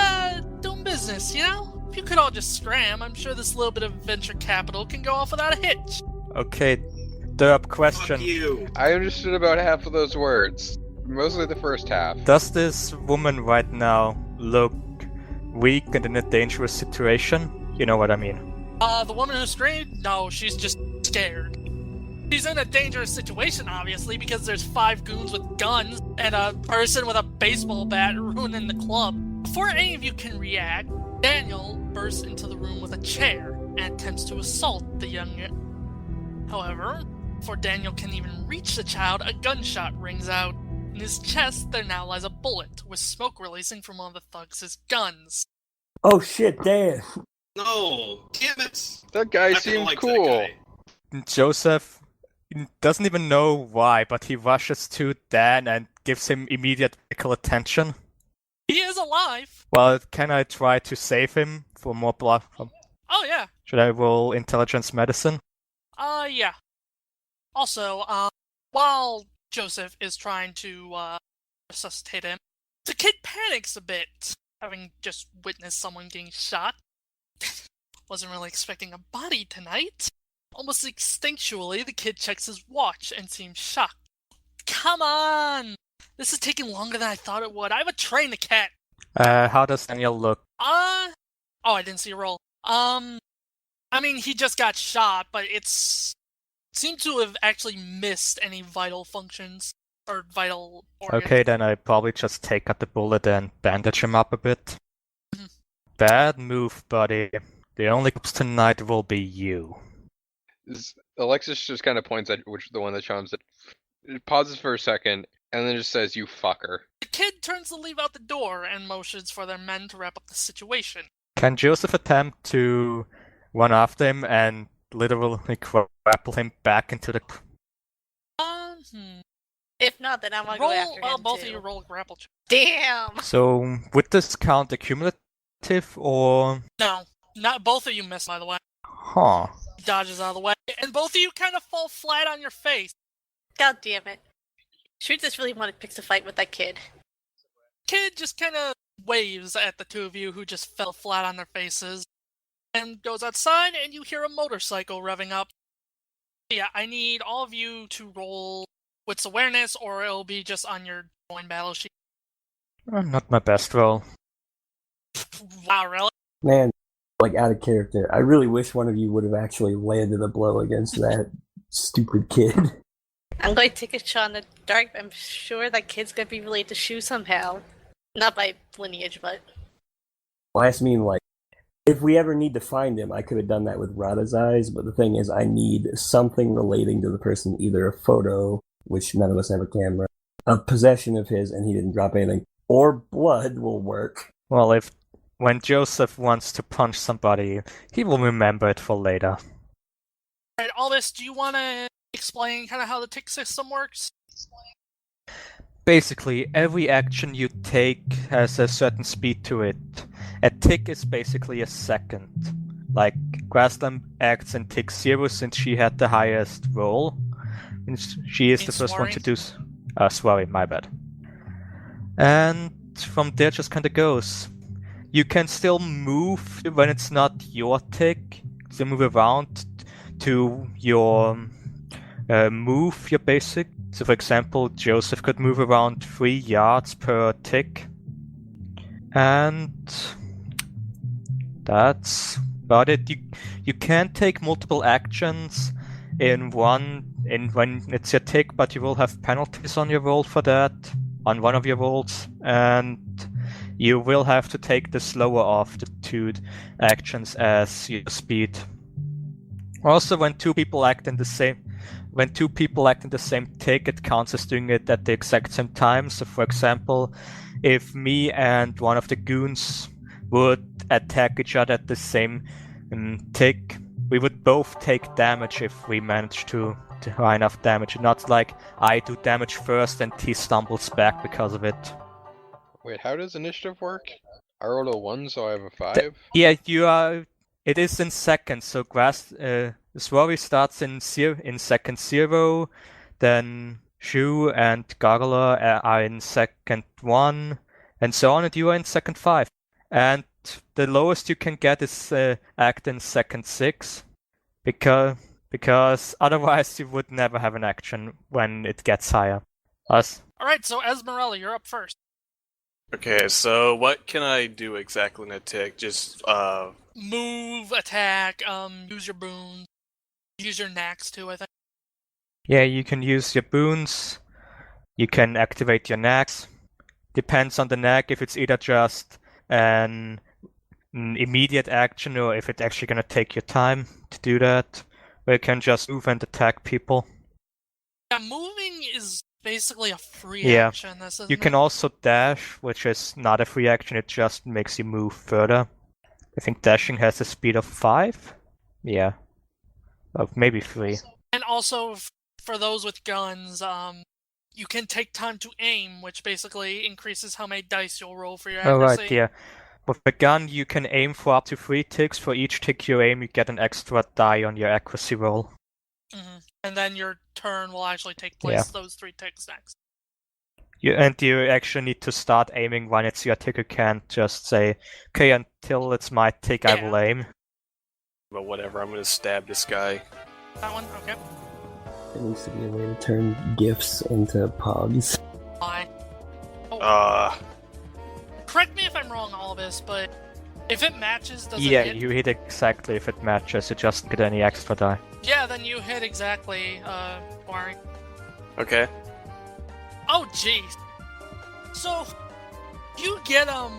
doing business, you know? If you could all just scram, I'm sure this little bit of venture capital can go off without a hitch. Okay, derp question. Fuck you. I understood about half of those words. Mostly the first half. Does this woman right now look weak and in a dangerous situation? You know what I mean. The woman who screamed? No, she's just scared. She's in a dangerous situation, obviously, because there's 5 goons with guns and a person with a baseball bat ruining the club. Before any of you can react, Daniel bursts into the room with a chair and attempts to assault the young... However, before Daniel can even reach the child, a gunshot rings out. In his chest, there now lies a bullet, with smoke releasing from one of the thugs' guns. Oh shit, damn! No, damn it. That guy I kinda seems like that Oh. cool. guy. Joseph doesn't even know why, but he rushes to Dan and gives him immediate medical attention. He is alive! Well, can I try to save him for more blood? Oh, yeah. Should I roll intelligence medicine? Yeah. Also, while Joseph is trying to, resuscitate him, the kid panics a bit, having just witnessed someone getting shot. Wasn't really expecting a body tonight. Almost instinctually, the kid checks his watch and seems shocked. Come on! This is taking longer than I thought it would. I have a train to catch. How does Daniel look? Oh, I didn't see a roll. I mean, he just got shot, but seemed to have actually missed any vital functions or vital organs. Okay, then I probably just take out the bullet and bandage him up a bit. Mhm. Bad move, buddy. The only corpse tonight will be you. Alexis just kind of points at the one that chums it. It pauses for a second, and then just says, "You fucker." The kid turns to leave out the door and motions for their men to wrap up the situation. Can Joseph attempt to run after him and literally grapple him back into the... If not, then I'm gonna go after him Both too. of you roll grapple check. Damn! So, would this count accumulative, or... No, not both of you miss, by the way. Huh. Dodges out of the way, and both of you kind of fall flat on your face. God damn it. Should just really want to pick a fight with that kid. Kid just kind of waves at the two of you who just fell flat on their faces, and goes outside, and you hear a motorcycle revving up. Yeah, I need all of you to roll wits awareness, or it'll be just on your join battle sheet. Not my best roll. Wow, really? Man, like out of character. I really wish one of you would have actually landed a blow against that stupid kid. I'm going to take a shot in the dark, but I'm sure that kid's gonna be related to Xiu somehow. Not by lineage, but Well, I just mean, like, if we ever need to find him, I could have done that with Rada's eyes, but the thing is, I need something relating to the person, either a photo, which none of us have a camera, a possession of his, and he didn't drop anything, or blood will work. Well, when Joseph wants to punch somebody, he will remember it for later. Alright, Aldous, do you want to explain kind of how the tick system works? Basically, every action you take has a certain speed to it. A tick is basically a second. Like, Grasslamb acts in tick 0 since she had the highest roll. And she is the first one to do... Swari, my bad. And from there just kinda goes. You can still move when it's not your tick. So move around to your move, your basic. So for example, Joseph could move around 3 yards per tick. And that's about it. You can take multiple actions in when it's your tick, but you will have penalties on your roll for that, on one of your rolls, and you will have to take the slower of the 2 actions as your speed. Also, when two people act in the same tick, it counts as doing it at the exact same time. So for example, if me and one of the goons would attack each other at the same tick, we would both take damage if we manage to high enough damage. Not like I do damage first and he stumbles back because of it. Wait, how does initiative work? I rolled a 1, so I have a 5? It is in seconds, so Swari starts in second 0, then Xiu and Goggalor are in second 1, and so on, and you are in second 5. And the lowest you can get is act in second 6, because otherwise you would never have an action when it gets higher. Alright, so Esmeralda, you're up first. Okay, so what can I do exactly in a tick? Just, Move, attack, use your boons, use your knacks too, I think. Yeah, you can use your boons, you can activate your knacks. Depends on the knack if it's either just an immediate action or if it's actually gonna take your time to do that. Or you can just move and attack people. Yeah, moving is basically a free action. You can also dash, which is not a free action, it just makes you move further. I think dashing has a speed of 5? Yeah. Maybe 3. And also, for those with guns, you can take time to aim, which basically increases how many dice you'll roll for your accuracy. Oh, right, yeah. With the gun, you can aim for up to 3 ticks. For each tick you aim, you get an extra die on your accuracy roll. Mm-hmm. And then your turn will actually take place those 3 ticks next. You actually need to start aiming when it's your tick. You can't just say, okay, until it's my tick, I will aim. But whatever, I'm gonna stab this guy. That one? Okay. There needs to be a way to turn gifts into pogs. Why? Correct me if I'm wrong, all of this, but if it matches, does it hit? Yeah, you hit exactly if it matches. You just get any extra die. Yeah, then you hit exactly, Swari. Okay. Oh, jeez. So, you get him,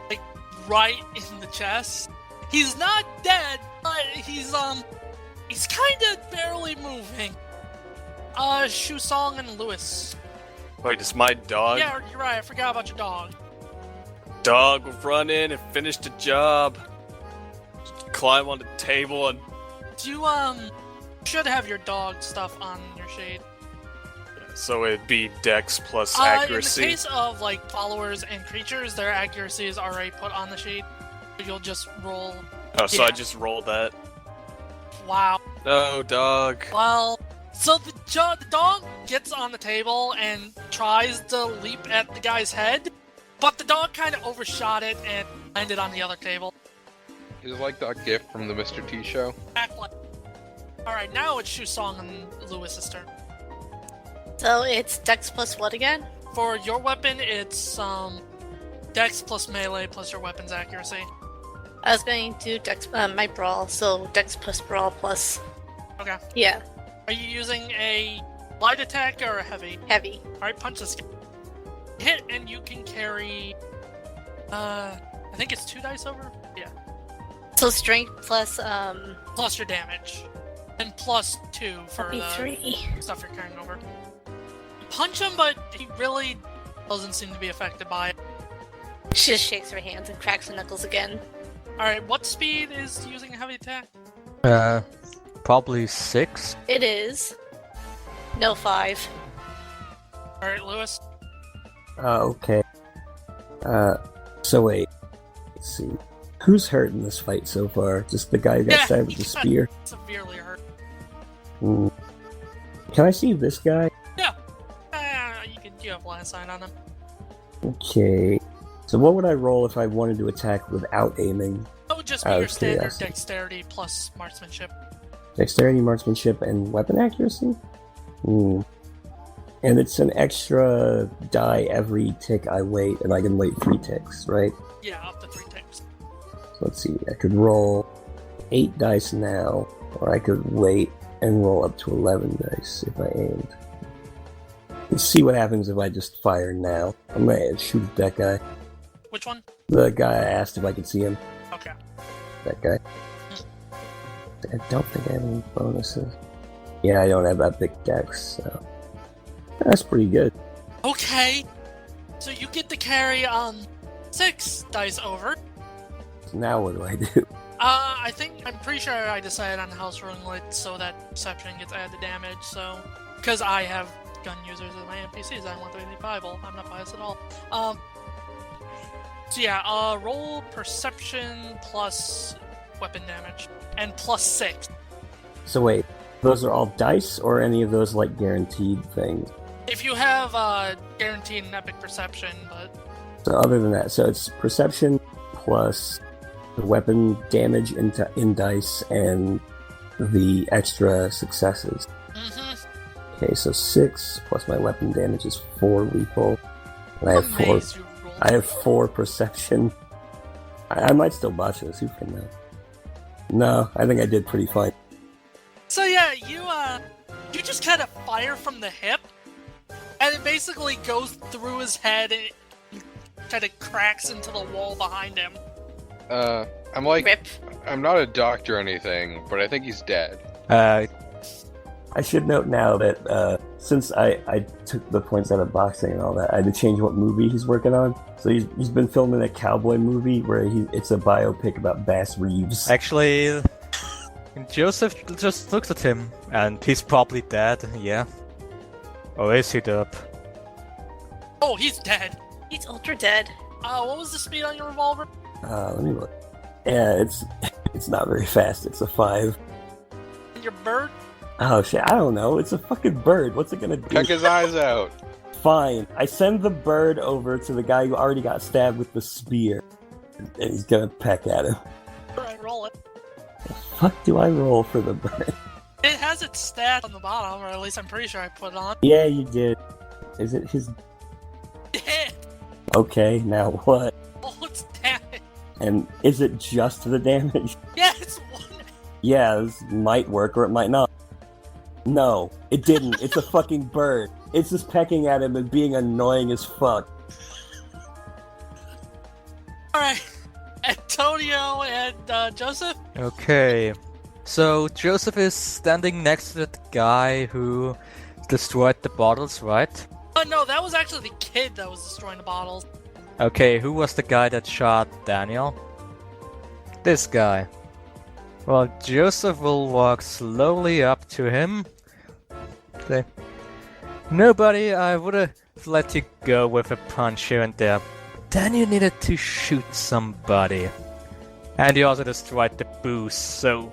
like, right in the chest. He's not dead, but he's kinda barely moving. Xiu Song and Lewis. Wait, it's my dog? Yeah, you're right, I forgot about your dog. Dog will run in and finish the job. Climb on the table and... You, should have your dog stuff on your shade. So it'd be Dex plus accuracy? In the case of, like, followers and creatures, their accuracy is already put on the sheet. You'll just roll... Oh, so I just rolled that? Wow. No, dog. Well, so the dog gets on the table and tries to leap at the guy's head, but the dog kind of overshot it and landed on the other table. He's like that gift from the Mr. T show. Alright, now it's Xiu Song and Lewis's turn. So it's Dex plus what again? For your weapon, it's Dex plus melee plus your weapon's accuracy. I was going to Dex my brawl, so Dex plus brawl plus. Okay. Yeah. Are you using a light attack or a heavy? Heavy. Alright, punch this guy. Hit and you can carry I think it's 2 dice over? Yeah. So strength plus, Plus your damage. And plus 2 for the 3. stuff you're carrying over. Punch him, but he really doesn't seem to be affected by it. She just shakes her hands and cracks her knuckles again. Alright, what speed is using a heavy attack? Probably 6. It is. No 5. Alright, Lewis. Okay. So wait. Let's see. Who's hurt in this fight so far? Just the guy who got stabbed with the spear? Severely hurt. Hmm. Can I see this guy? Yeah. You have line of sight on him. Okay. So what would I roll if I wanted to attack without aiming? That would just be Out your of standard curiosity. dexterity plus marksmanship. Dexterity, marksmanship, and weapon accuracy? Hmm. And it's an extra die every tick I wait, and I can wait 3 ticks, right? Yeah, up to 3 ticks. So let's see, I could roll 8 dice now, or I could wait and roll up to 11 dice if I aimed. Let's see what happens if I just fire now. I'm gonna shoot at that guy. Which one? The guy I asked if I could see him. Okay. That guy. I don't think I have any bonuses. Yeah, I don't have epic dex, so that's pretty good. Okay. So you get to carry 6 dice over. So now what do I do? I'm pretty sure I decided on house ruling lit so that perception gets added to damage, so because I have gun users as my NPCs, I want 385. Well, I'm not biased at all. So yeah, roll perception plus weapon damage and plus 6. So wait, those are all dice, or any of those like guaranteed things? If you have guaranteed an epic perception, but So other than that, so it's perception plus the weapon damage in dice and the extra successes. Okay, so 6 plus my weapon damage is 4 lethal. And I have 4. amaze you roll. I have 4 perception. I might still botch this. Who can know? No, I think I did pretty fine. So yeah, you just kind of fire from the hip, and it basically goes through his head and kind of cracks into the wall behind him. I'm like, Rip. I'm not a doctor or anything, but I think he's dead. I should note now that since I took the points out of boxing and all that, I had to change what movie he's working on. So he's been filming a cowboy movie where it's a biopic about Bass Reeves. Actually, Joseph just looks at him, and he's probably dead, yeah. Or is he, Dub? Oh, he's dead. He's ultra dead. What was the speed on your revolver? Let me look. Yeah, it's not very fast. It's a 5. And your bird? Oh shit, I don't know. It's a fucking bird. What's it gonna do? Peck his eyes out. Fine. I send the bird over to the guy who already got stabbed with the spear. And he's gonna peck at him. Alright, roll it. The fuck do I roll for the bird? It has its stat on the bottom, or at least I'm pretty sure I put it on. Yeah, you did. Is it his... Hit! Okay, now what? Oh, it's damage. And is it just the damage? Yeah, it's 1. Yeah, this might work or it might not. No, it didn't. It's a fucking bird. It's just pecking at him and being annoying as fuck. Alright. Antonio and Joseph? Okay. So, Joseph is standing next to the guy who destroyed the bottles, right? No, that was actually the kid that was destroying the bottles. Okay, who was the guy that shot Daniel? This guy. Well, Joseph will walk slowly up to him. Say, "Nobody, I would have let you go with a punch here and there. Then you needed to shoot somebody. And you also destroyed the booze, so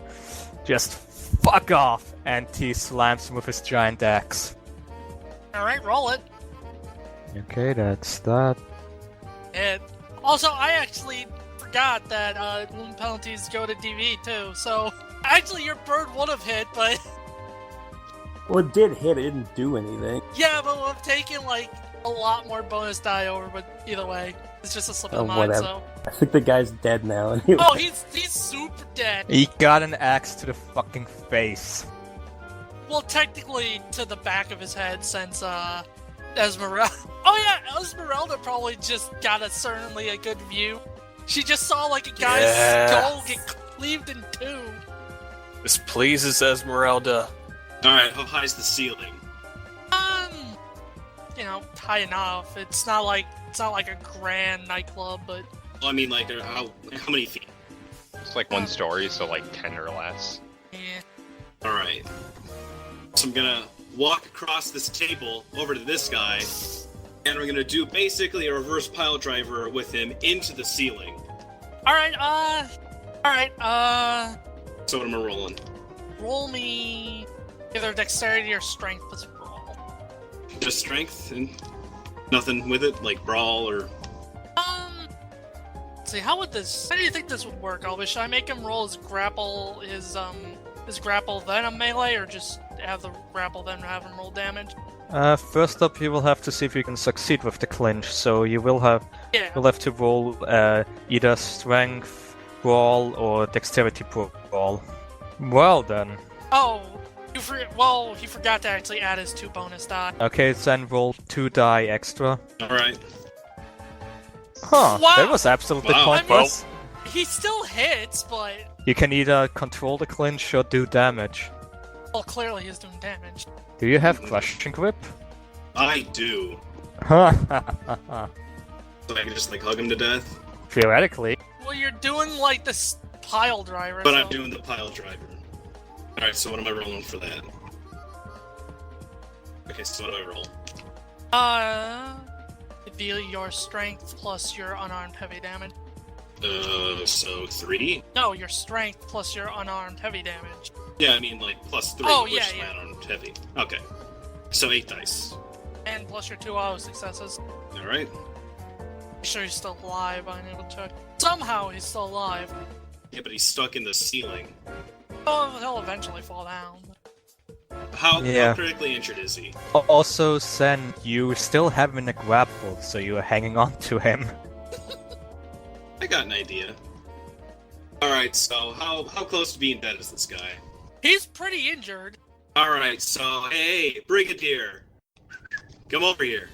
just fuck off." And he slams him with his giant axe. Alright, roll it. Okay, that's that. And also, I actually forgot that wound penalties go to DV too, so actually your bird would have hit, but Well, it did hit. It didn't do anything. yeah, but we've taken like a lot more bonus die over, but either way, it's just a slip of Oh, the mind, whatever. so. I think the guy's dead now. Anyway. Oh, he's super dead. He got an axe to the fucking face. Well, technically to the back of his head, since Esmeralda Oh yeah, Esmeralda probably just got certainly a good view. She just saw like a guy's skull get cleaved in two. This pleases Esmeralda. Alright, how high is the ceiling? High enough. It's not like a grand nightclub, but Well, I mean, like, how many feet? It's like 1 story, so like 10 or less. yeah. Alright. So I'm gonna walk across this table over to this guy, and we're gonna do basically a reverse pile driver with him into the ceiling. Alright, So what am I rolling? roll me either dexterity or strength with brawl. Just strength and nothing with it, like brawl or... Let's see, how do you think this would work, Alba? Should I make him roll his grapple, his grapple then a melee, or just have the grapple then have him roll damage? First up, you will have to see if you can succeed with the clinch. So you'll have to roll either strength brawl or dexterity brawl. Well then. Oh, he forgot to actually add his 2 bonus die. Okay, then roll 2 die extra. Alright. Huh, Wow. that was absolutely Wow. pointless. He still hits, but You can either control the clinch or do damage. well, clearly he's doing damage. Do you have crushing grip? I do. Huh. So I can just, like, hug him to death. Theoretically. Well, you're doing like this pile driver. But so... I'm doing the pile driver. Alright, so what am I rolling for that? Okay, so what do I roll? It'd be your strength plus your unarmed heavy damage. So 3? No, your strength plus your unarmed heavy damage. Yeah, I mean, like, plus 3, Oh, which yeah, is yeah. not on heavy. Okay. So 8 dice. And plus your 2 auto successes. Alright. Make sure he's still alive, I need to check. Somehow he's still alive. Yeah, but he's stuck in the ceiling. Oh, he'll eventually fall down. How Yeah. critically injured is he? Also, Sen, you still have him in a grapple, so you're hanging on to him. I got an idea. Alright, so how close to being dead is this guy? He's pretty injured. Alright, so, hey, Brigadier! Come over here.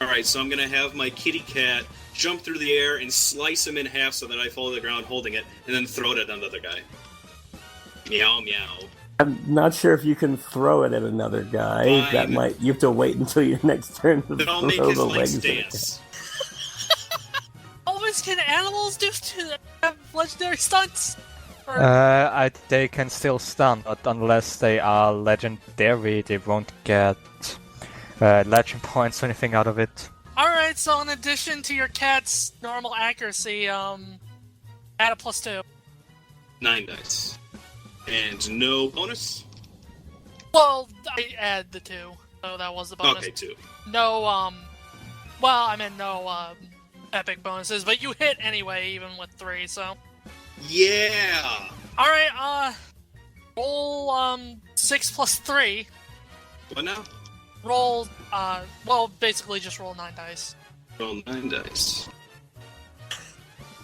Alright, so I'm gonna have my kitty cat jump through the air and slice him in half so that I fall to the ground holding it, and then throw it at another guy. Meow, meow. I'm not sure if you can throw it at another guy. Fine. That might you have to wait until your next turn to Then I'll throw make his the legs legs at it. dance. Always can animals have legendary stunts? Or... They can still stun, but unless they are legendary, they won't get legend points or anything out of it. Alright, so in addition to your cat's normal accuracy, add a +2. 9 dice. And no bonus? Well, I add the 2, so that was the bonus. Okay, 2. No, well, I meant no, epic bonuses, but you hit anyway, even with 3, so. Yeah! Alright, roll, 6 plus 3. What now? Roll, well, basically just roll 9 dice. Roll 9 dice.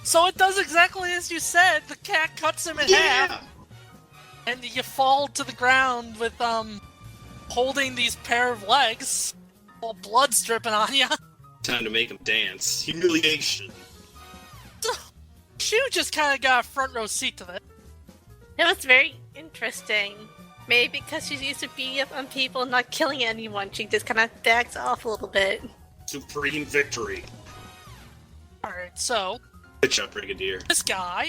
So it does exactly as you said, the cat cuts him in half, and you fall to the ground with, holding these pair of legs, while blood's dripping on you. Time to make him dance. Humiliation. Xiu just kind of got a front row seat to this. It was very interesting. Maybe because she's used to beating up on people and not killing anyone, she just kind of backs off a little bit. Supreme victory. Alright, so, Good job, Brigadier. this guy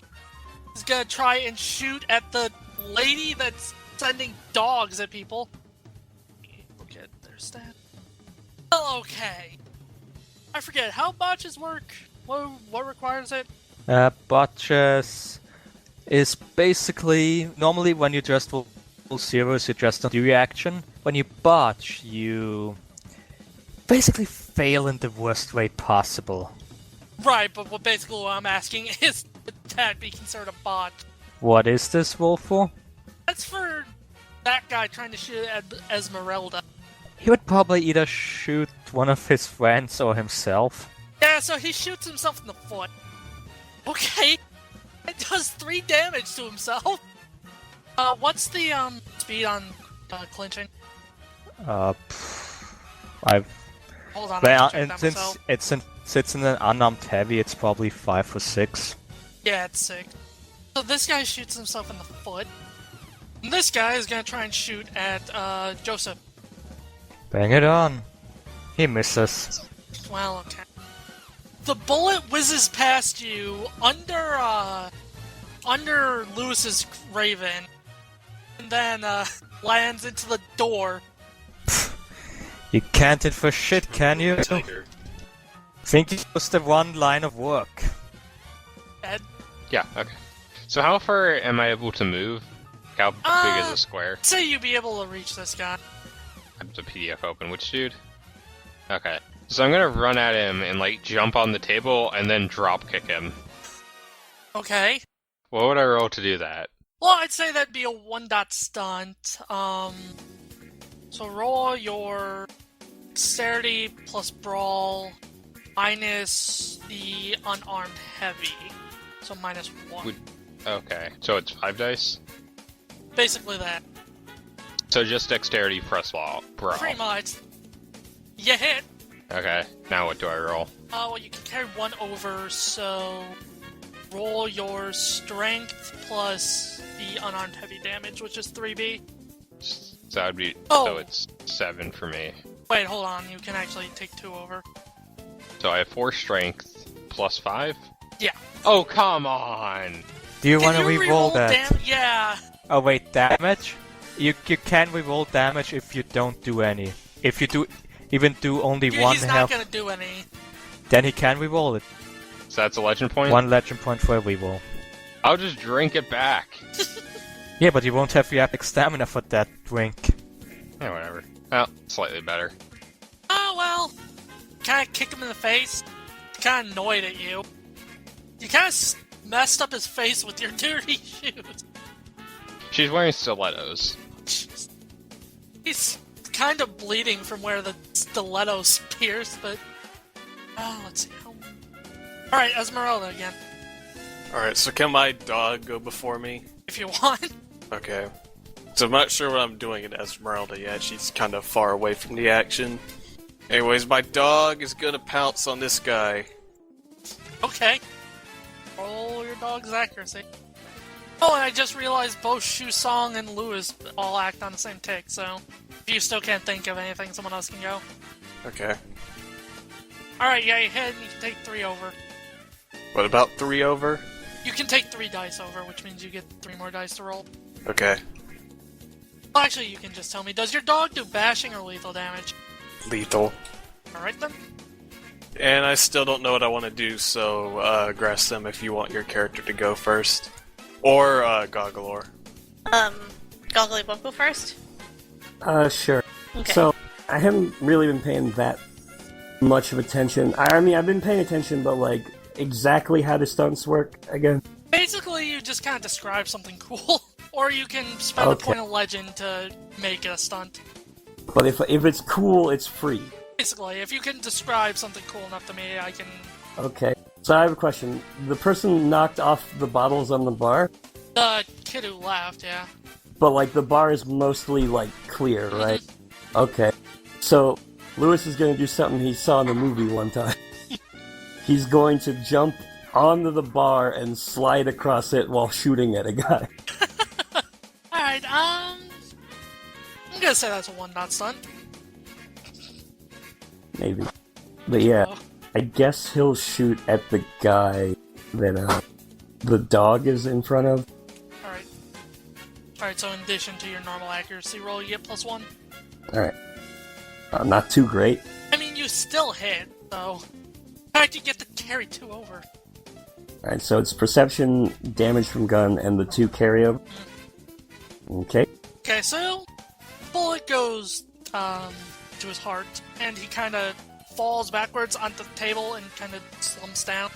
is gonna try and shoot at the lady that's sending dogs at people. Look at their stat. Oh, okay. I forget, how botches work? What requires it? Botches is basically normally when you just roll zeros, you just don't do your action. When you botch, you basically fail in the worst way possible. Right, but basically what I'm asking is, would that be considered a bot? What is this roll for? That's for that guy trying to shoot at Esmeralda. He would probably either shoot one of his friends or himself. Yeah, so he shoots himself in the foot. Okay. It does 3 damage to himself. What's the, speed on, clinching? I've Hold on, I Well, have to check and that since myself. it sits in an unarmed heavy, it's probably 5 or 6. Yeah, it's sick. So this guy shoots himself in the foot. And this guy is gonna try and shoot at Joseph. Bang it on. He misses. Well, okay. The bullet whizzes past you under Lewis's Raven, and then lands into the door. You can't hit for shit, can you? Tiger. Think it's just the one line of work. Ed? Yeah, okay. So how far am I able to move? How big is the square? Say you'd be able to reach this guy. I have the PDF open. Which dude? Okay. So I'm gonna run at him and, like, jump on the table and then drop kick him. Okay. What would I roll to do that? Well, I'd say that'd be a 1-dot stunt. So roll your dexterity plus brawl minus the unarmed heavy. So -1. Okay, so it's 5 dice? Basically that. So just dexterity plus brawl. Pretty much. You hit. Okay, now what do I roll? Well, you can carry 1 over, so roll your strength plus the unarmed heavy damage, which is 3B. So that would be... Oh. So it's 7 for me. Wait, hold on. You can actually take 2 over. So I have 4 strength plus 5? Yeah. Oh, come on! Do you Can want to you re-roll reroll that? Yeah. Oh wait, damage? You can re-roll damage if you don't do any. If you do only one He's health, not gonna do any. then he can re-roll it. So that's a legend point? 1 legend point for a re-roll. I'll just drink it back. Yeah, but you won't have the epic stamina for that drink. Yeah, whatever. Well, slightly better. Oh, well. Kinda kick him in the face. Kinda annoyed at you. You kinda messed up his face with your dirty shoes. She's wearing stilettos. He's kind of bleeding from where the stilettos pierced, but... let's see how... Alright, Esmeralda again. Alright, so can my dog go before me? If you want. Okay. So I'm not sure what I'm doing at Esmeralda yet. She's kind of far away from the action. Anyways, my dog is gonna pounce on this guy. Okay. Roll your dog's accuracy. Oh, and I just realized both Xiu Song and Lewis all act on the same tick, so... If you still can't think of anything, someone else can go. Okay. Alright, yeah, you hit and you can take 3 over. What about 3 over? You can take 3 dice over, which means you get 3 more dice to roll. Okay. Well, actually, you can just tell me, does your dog do bashing or lethal damage? Lethal. Alright then. And I still don't know what I want to do, so, Grasslamb, if you want your character to go first. Or, Goggalor. Goggalor won't go first? Sure. Okay. So, I haven't really been paying that much of attention. I mean, I've been paying attention, but, like, exactly how the stunts work, again? Basically, you just kind of describe something cool, or you can spend a Okay. point of legend to make it a stunt. But if it's cool, it's free. Basically, if you can describe something cool enough to me, I can... Okay. So I have a question. The person knocked off the bottles on the bar, The kid who laughed, yeah. but, like, the bar is mostly, like, clear, right? Okay. So, Lewis is gonna do something he saw in the movie one time. He's going to jump onto the bar and slide across it while shooting at a guy. Alright, I'm gonna say that's a 1-dot stunt. Maybe. But yeah, Oh. I guess he'll shoot at the guy that the dog is in front of. Alright. Alright, so in addition to your normal accuracy roll, you get +1. Alright. Not too great. I mean, you still hit, so... In fact, you get to carry 2 over. Alright, so it's perception, damage from gun, and the 2 carryover. Okay. Okay, so... Bullet goes, to his heart, and he kind of falls backwards onto the table and kind of slumps down.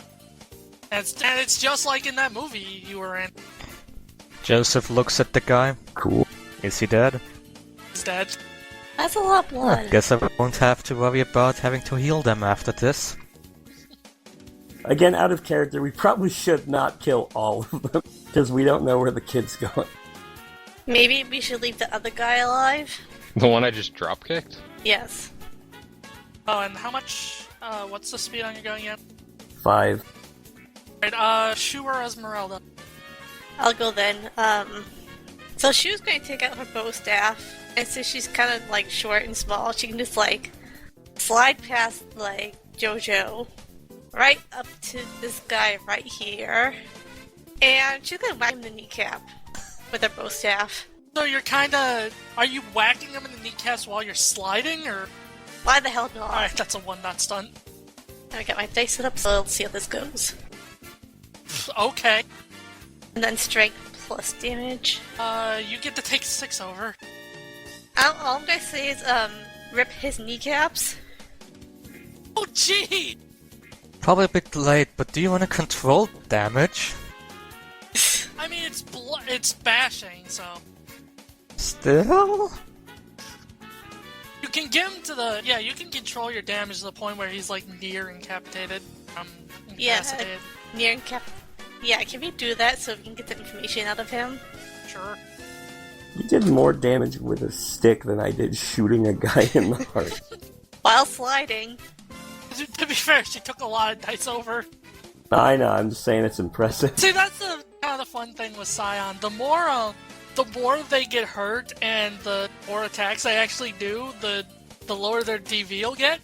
And it's just like in that movie you were in. Joseph looks at the guy. Cool. Is he dead? He's dead. That's a lot of blood. Guess I won't have to worry about having to heal them after this. Again, out of character, we probably should not kill all of them, because we don't know where the kid's going. Maybe we should leave the other guy alive? The one I just drop kicked? Yes. Oh, and how much? What's the speed on your gun again? 5. Right, Xiu or Esmeralda? I'll go then. So she was going to take out her bow staff, and since she's kind of like short and small, she can just like slide past like JoJo, right up to this guy right here, and she's gonna whack him in the kneecap with her bow staff. So you're are you whacking him in the kneecaps while you're sliding, or? Why the hell not? Alright, that's a 1-dot stunt. I got my dice set up, so let's see how this goes. Okay. And then strength plus damage. You get to take 6 over. All I'm gonna say is, rip his kneecaps. Oh, gee! Probably a bit late, but do you want to control damage? I mean, it's bashing, so... Still? You can get him to the... Yeah, you can control your damage to the point where he's, like, near incapacitated. Incapacitated. Near Yeah, can we do that so we can get the information out of him? Sure. You did more damage with a stick than I did shooting a guy in the heart. While sliding. To be fair, she took a lot of dice over. I know, I'm just saying it's impressive. See, that's the kind of the fun thing with Scion. The more they get hurt and the more attacks they actually do, the lower their DV will get.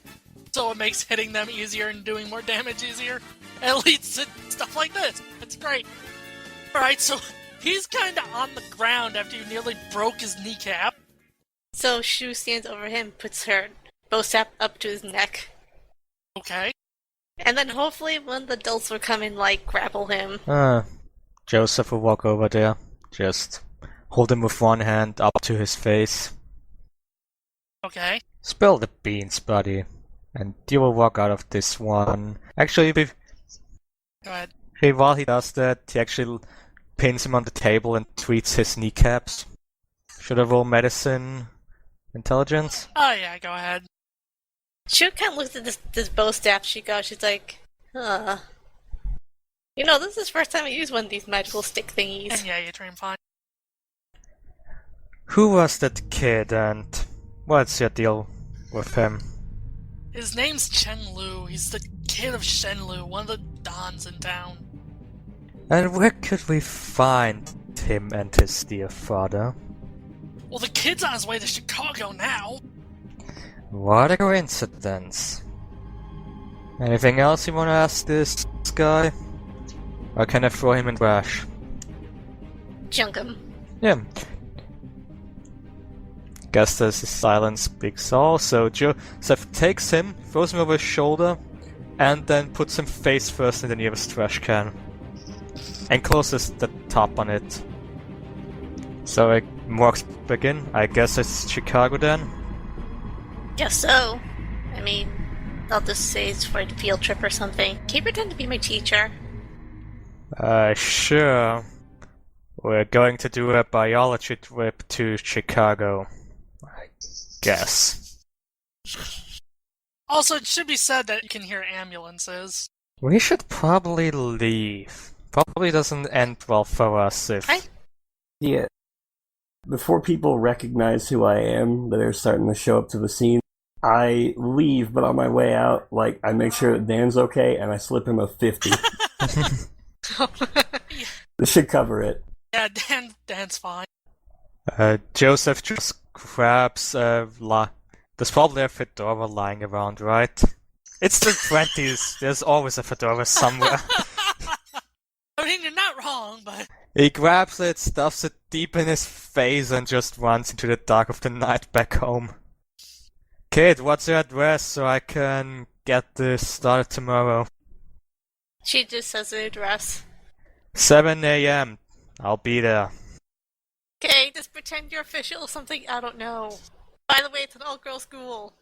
So it makes hitting them easier and doing more damage easier. And it leads to stuff like this. It's great. Alright, so he's kind of on the ground after you nearly broke his kneecap. So Xiu stands over him, puts her bow staff up to his neck. Okay. And then hopefully one of the adults will come and, like, grapple him. Joseph will walk over there. Just hold him with one hand up to his face. Okay. Spill the beans, buddy. And you will walk out of this one. Actually, Go ahead. while he does that, he actually pins him on the table and tweets his kneecaps. Should I roll medicine intelligence? Oh yeah, go ahead. Xiu kind of looks at this bow staff she got. She's like, huh. You know, this is the first time I use one of these magical stick thingies. And yeah, you train fine. Who was that kid and what's your deal with him? His name's Chen Lu. He's the kid of Shen Lu, one of the dons in town. And where could we find him and his dear father? Well, the kid's on his way to Chicago now. What a coincidence. Anything else you want to ask this guy? Or can I throw him in trash? Junk him. Yeah. Guess this silence speaks all, so Joseph takes him, throws him over his shoulder, and then puts him face first in the nearest trash can. And closes the top on it. So walks begin. I guess it's Chicago then? Guess so. I mean, I'll just say it's for a field trip or something. Can you pretend to be my teacher? Sure. We're going to do a biology trip to Chicago. I guess. Also, it should be said that you can hear ambulances. We should probably leave. Probably doesn't end well for us if... Yeah. Before people recognize who I am, they're starting to show up to the scene, I leave, but on my way out, like, I make sure that Dan's okay, and I slip him a 50. This should cover it. Yeah, Dan's fine. Joseph just grabs there's probably a fedora lying around, right? It's the 20s, there's always a fedora somewhere. I mean, you're not wrong, but... He grabs it, stuffs it deep in his face, and just runs into the dark of the night back home. Kid, what's your address so I can get this started tomorrow? She just says the address. 7 a.m. I'll be there. Okay, just pretend you're official or something, I don't know. By the way, it's an all-girl school.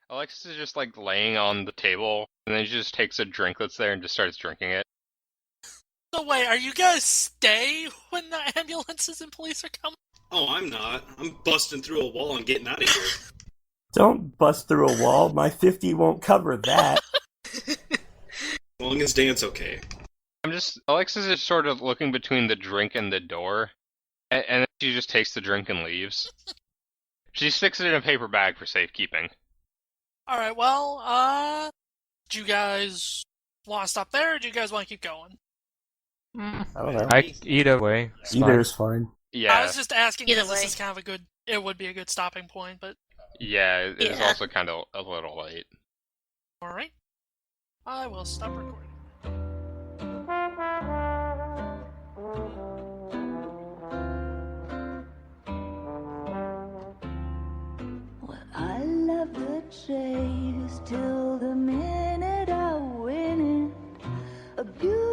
Alexis is just like laying on the table, and then she just takes a drink that's there and just starts drinking it. So wait, are you guys stay when the ambulances and police are coming? Oh, I'm not. I'm busting through a wall and getting out of here. Don't bust through a wall, my 50 won't cover that. As long as Dan's okay. Alexis is sort of looking between the drink and the door, and then she just takes the drink and leaves. She sticks it in a paper bag for safekeeping. Alright, well, do you guys want to stop there, or do you guys want to keep going? I don't know. Either way. it's Either is fine. I Yeah, was just asking Either because this way. is kind of a good... It would be a good stopping point, but... yeah, it is Yeah. also kind of a little late. Alright. I will stop recording. Well, I love the chase till the minute I win it. A beautiful